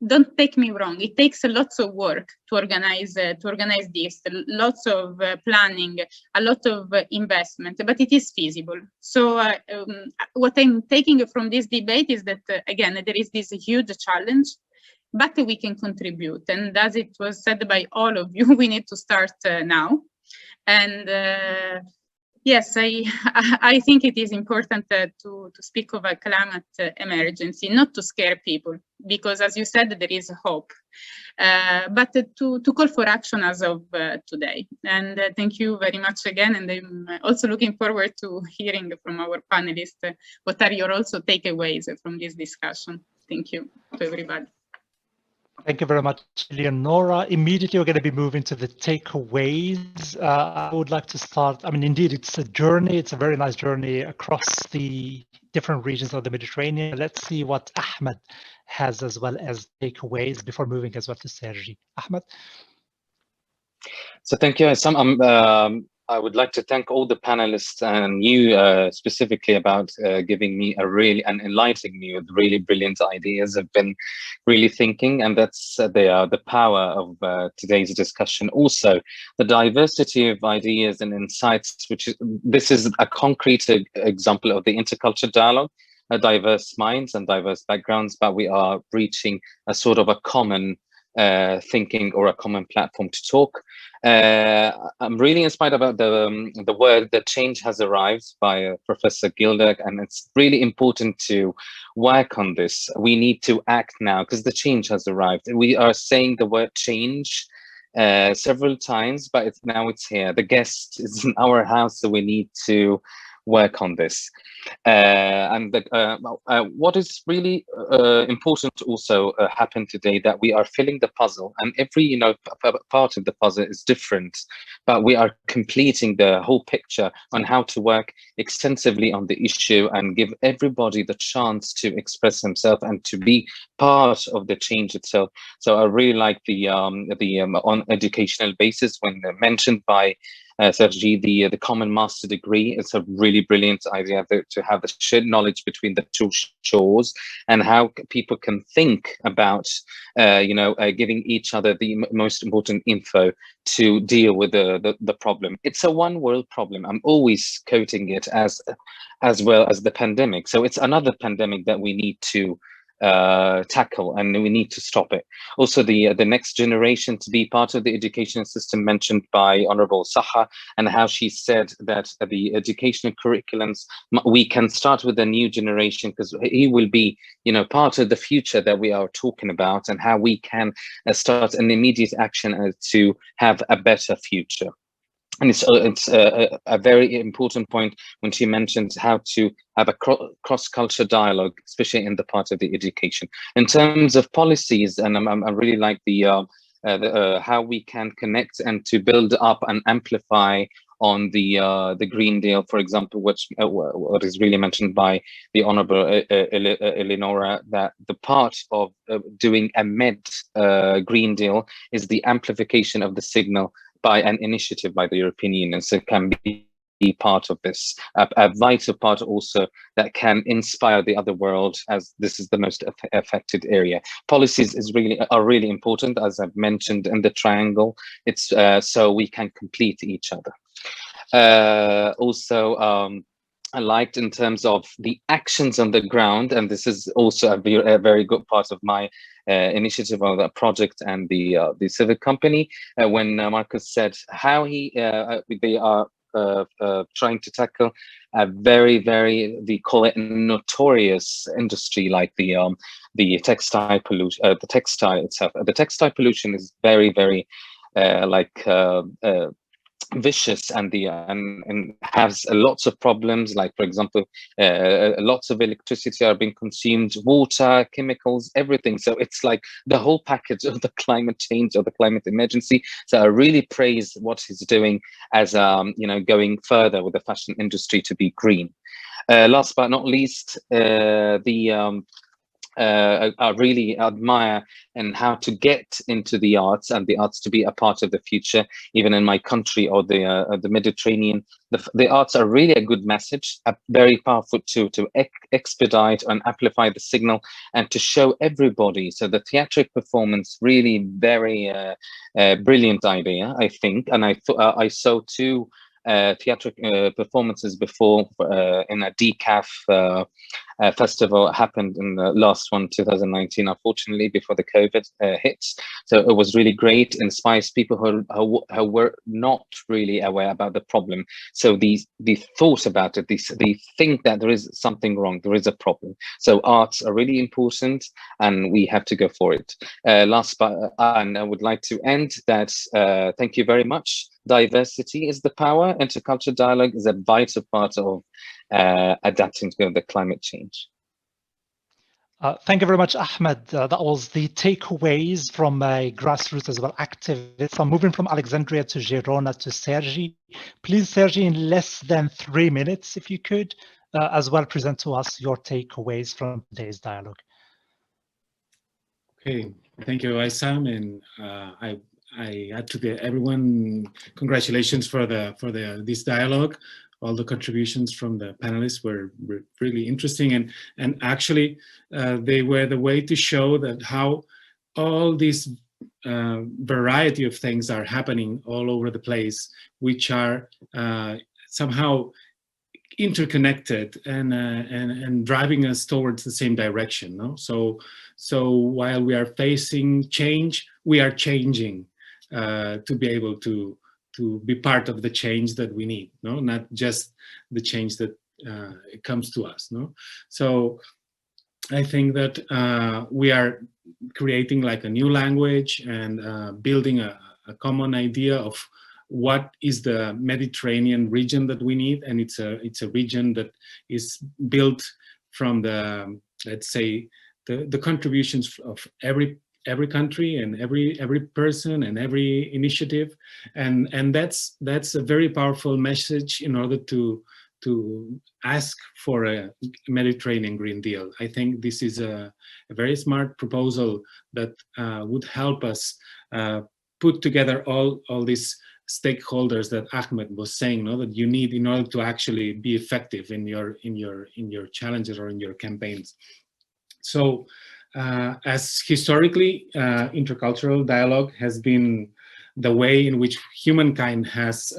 Don't take me wrong. It takes lots of work to organize this, lots of planning, a lot of investment, but it is feasible. So what I'm taking from this debate is that, again, there is this huge challenge, but we can contribute. And as it was said by all of you, we need to start now. And yes, I think it is important to speak of a climate emergency, not to scare people, because as you said, there is hope, but to call for action as of today. And thank you very much again. And I'm also looking forward to hearing from our panelists what are your also takeaways from this discussion. Thank you to everybody.
Thank you very much, Leonora. Immediately, we're going to be moving to the takeaways. I would like to start. I mean, indeed, it's a journey. It's a very nice journey across the different regions of the Mediterranean. Let's see what Ahmed has as well as takeaways before moving as well to Sergi. Ahmed?
So thank you, Issam. I would like to thank all the panelists and you specifically about giving me and enlightening me with really brilliant ideas. I've been really thinking, and that's the power of today's discussion. Also, the diversity of ideas and insights, this is a concrete example of the intercultural dialogue, diverse minds and diverse backgrounds, but we are reaching a sort of a common thinking or a common platform to talk. I'm really inspired about the word that change has arrived by Professor Gilder, and it's really important to work on this. We need to act now because the change has arrived. We are saying the word change several times, but now it's here. The guest is in our house, so we need to work on this. What is really important to also happen today, that we are filling the puzzle, and every part of the puzzle is different, but we are completing the whole picture on how to work extensively on the issue and give everybody the chance to express himself and to be part of the change itself. So I really like the on educational basis when mentioned by Sergi, the common master degree. It's a really brilliant idea to have the shared knowledge between the two shores, and how people can think about, giving each other the most important info to deal with the problem. It's a one world problem. I'm always quoting it as well as the pandemic. So it's another pandemic that we need to tackle, and we need to stop it. Also, the next generation to be part of the education system, mentioned by Honorable Saha, and how she said that the educational curriculums, we can start with the new generation, because he will be, part of the future that we are talking about, and how we can start an immediate action to have a better future. And it's a very important point when she mentioned how to have a cross-cultural dialogue, especially in the part of the education. In terms of policies, and I really like the how we can connect and to build up and amplify on the Green Deal, for example, what is really mentioned by the Honourable Eleonora, that the part of doing a Green Deal is the amplification of the signal by an initiative by the European Union. So it can be part of this, a vital part also that can inspire the other world, as this is the most affected area. Policies are really important, as I've mentioned in the triangle. It's so we can complete each other. I liked in terms of the actions on the ground, and this is also a very good part of my initiative of that project and the civic company, when Marcus said how they are trying to tackle a very, we call it notorious industry, like the textile pollution, the textile itself. The textile pollution is very vicious, and has lots of problems, like, for example, lots of electricity are being consumed, water, chemicals, everything. So it's like the whole package of the climate change, or the climate emergency. So I really praise what he's doing as going further with the fashion industry to be green. Last but not least, I really admire and how to get into the arts, and the arts to be a part of the future, even in my country, or the Mediterranean. The arts are really a good message, a very powerful tool to expedite and amplify the signal, and to show everybody. So the theatric performance, really very brilliant idea, I think. And I saw two theatric performances before in a DCAF festival. Happened in the last one, 2019, unfortunately, before the COVID hits. So it was really great, inspires people who were not really aware about the problem. So they thought about it, they think that there is something wrong, there is a problem. So arts are really important, and we have to go for it. Last but and I would like to end that, thank you very much. Diversity is the power. Intercultural dialogue is a vital part of adapting to the climate change.
Thank you very much, Ahmed. That was the takeaways from my grassroots as well activists. I'm moving from Alexandria to Girona to Sergi. Please, Sergi, in less than 3 minutes, if you could, as well present to us your takeaways from today's dialogue.
Okay, thank you, Aysam, and I had to get everyone congratulations for this dialogue. All the contributions from the panelists were really interesting, and actually they were the way to show that how all these variety of things are happening all over the place, which are somehow interconnected and driving us towards the same direction. No? So while we are facing change, we are changing to be able to be part of the change that we need. No, not just the change that comes to us. No, so I think that we are creating like a new language and building a common idea of what is the Mediterranean region that we need, and it's a region that is built from the, let's say, the contributions of every country and every person and every initiative, and that's a very powerful message in order to ask for a Mediterranean Green Deal. I think this is a very smart proposal that would help us put together all these stakeholders that Ahmed was saying, no, that you need in order to actually be effective in your challenges or in your campaigns. So as historically, intercultural dialogue has been the way in which humankind has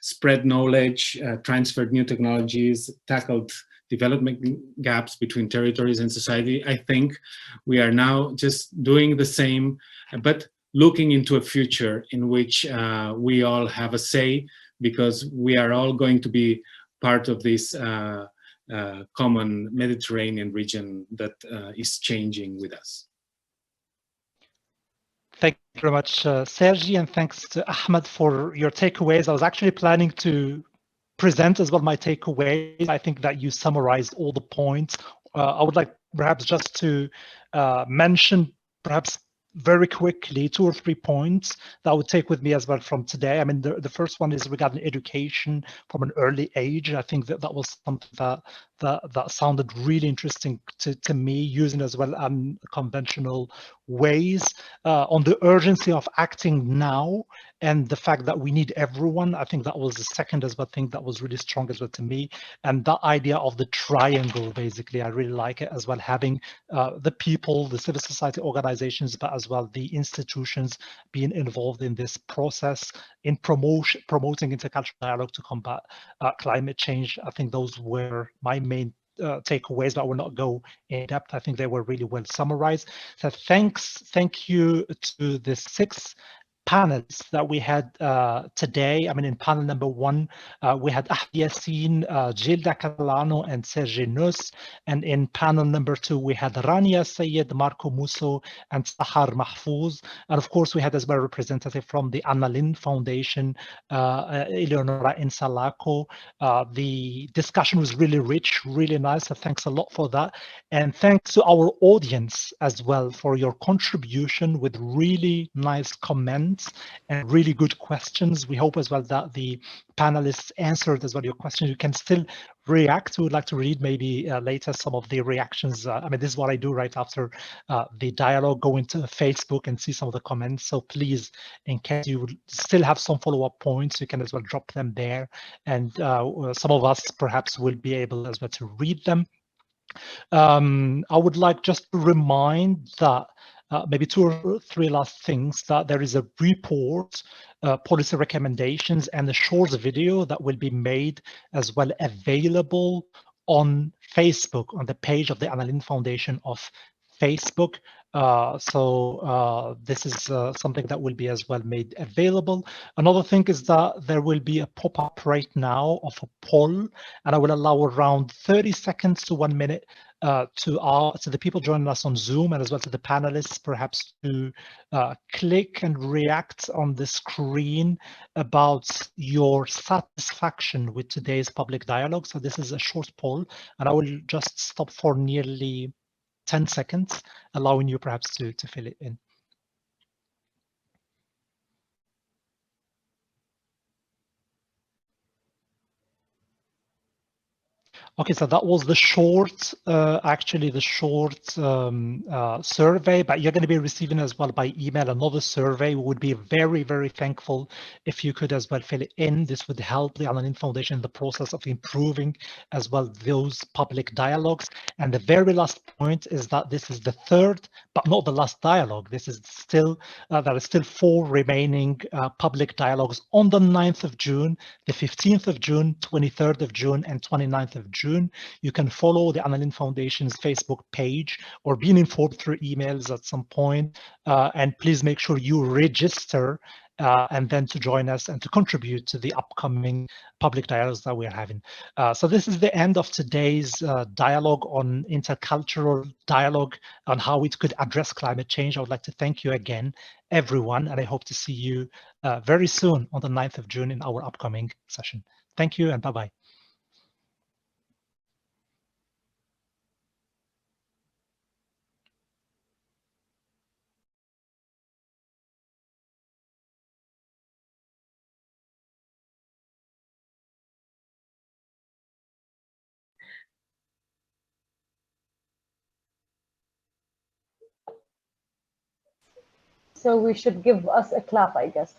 spread knowledge, transferred new technologies, tackled development gaps between territories and society. I think we are now just doing the same, but looking into a future in which we all have a say, because we are all going to be part of this common Mediterranean region that is changing with us.
Thank you very much, Sergi, and thanks to Ahmed for your takeaways. I was actually planning to present as well my takeaways. I think that you summarized all the points. I would like perhaps just to mention perhaps very quickly 2 or 3 points that I would take with me as well from today. I mean, the first one is regarding education from an early age. I think that was something that sounded really interesting to me, using as well unconventional ways on the urgency of acting now and the fact that we need everyone. I think that was the second as well thing that was really strong as well to me. And that idea of the triangle, basically, I really like it as well, having the people, the civil society organizations, but as well the institutions being involved in this process in promoting intercultural dialogue to combat climate change. I think those were my main takeaways, but I will not go in depth. I think they were really well summarized. So thank you to the 6 panelists that we had today. I mean, in panel number 1, we had Ahmed Yassin, Gilda Catalano, and Sergi Nus. And in panel number 2, we had Rania Sayed, Marco Musso, and Sahar Mahfouz. And of course, we had as well a representative from the Anna Lindh Foundation, Eleonora Insalaco. The discussion was really rich, really nice. So thanks a lot for that. And thanks to our audience as well for your contribution with really nice comments and really good questions. We hope as well that the panelists answered as well your questions. You can still react. We would like to read maybe later some of the reactions. I mean, this is what I do right after the dialogue, go into Facebook and see some of the comments. So please, in case you still have some follow-up points, you can as well drop them there. And some of us perhaps will be able as well to read them. I would like just to remind that maybe 2 or 3 last things, that there is a report, policy recommendations, and a short video that will be made as well available on Facebook, on the page of the Anna Lindh Foundation of Facebook. So this is something that will be as well made available. Another thing is that there will be a pop-up right now of a poll, and I will allow around 30 seconds to 1 minute to the people joining us on Zoom, and as well to the panelists, perhaps to click and react on the screen about your satisfaction with today's public dialogue. So this is a short poll, and I will just stop for nearly 10 seconds, allowing you perhaps to fill it in. Okay, so that was the short, actually the short survey, but you're going to be receiving as well by email another survey. We would be very, very thankful if you could as well fill it in. This would help the Anna Lindh Foundation in the process of improving as well those public dialogues. And the very last point is that this is the 3rd, but not the last dialogue. This is still, there are still 4 remaining public dialogues on the 9th of June, the 15th of June, 23rd of June, and 29th of June. You can follow the Anna Lindh Foundation's Facebook page or being informed through emails at some point. And please make sure you register and then to join us and to contribute to the upcoming public dialogues that we're having. So this is the end of today's dialogue on intercultural dialogue on how it could address climate change. I would like to thank you again, everyone, and I hope to see you very soon on the 9th of June in our upcoming session. Thank you and bye-bye.
So we should give us a clap, I guess.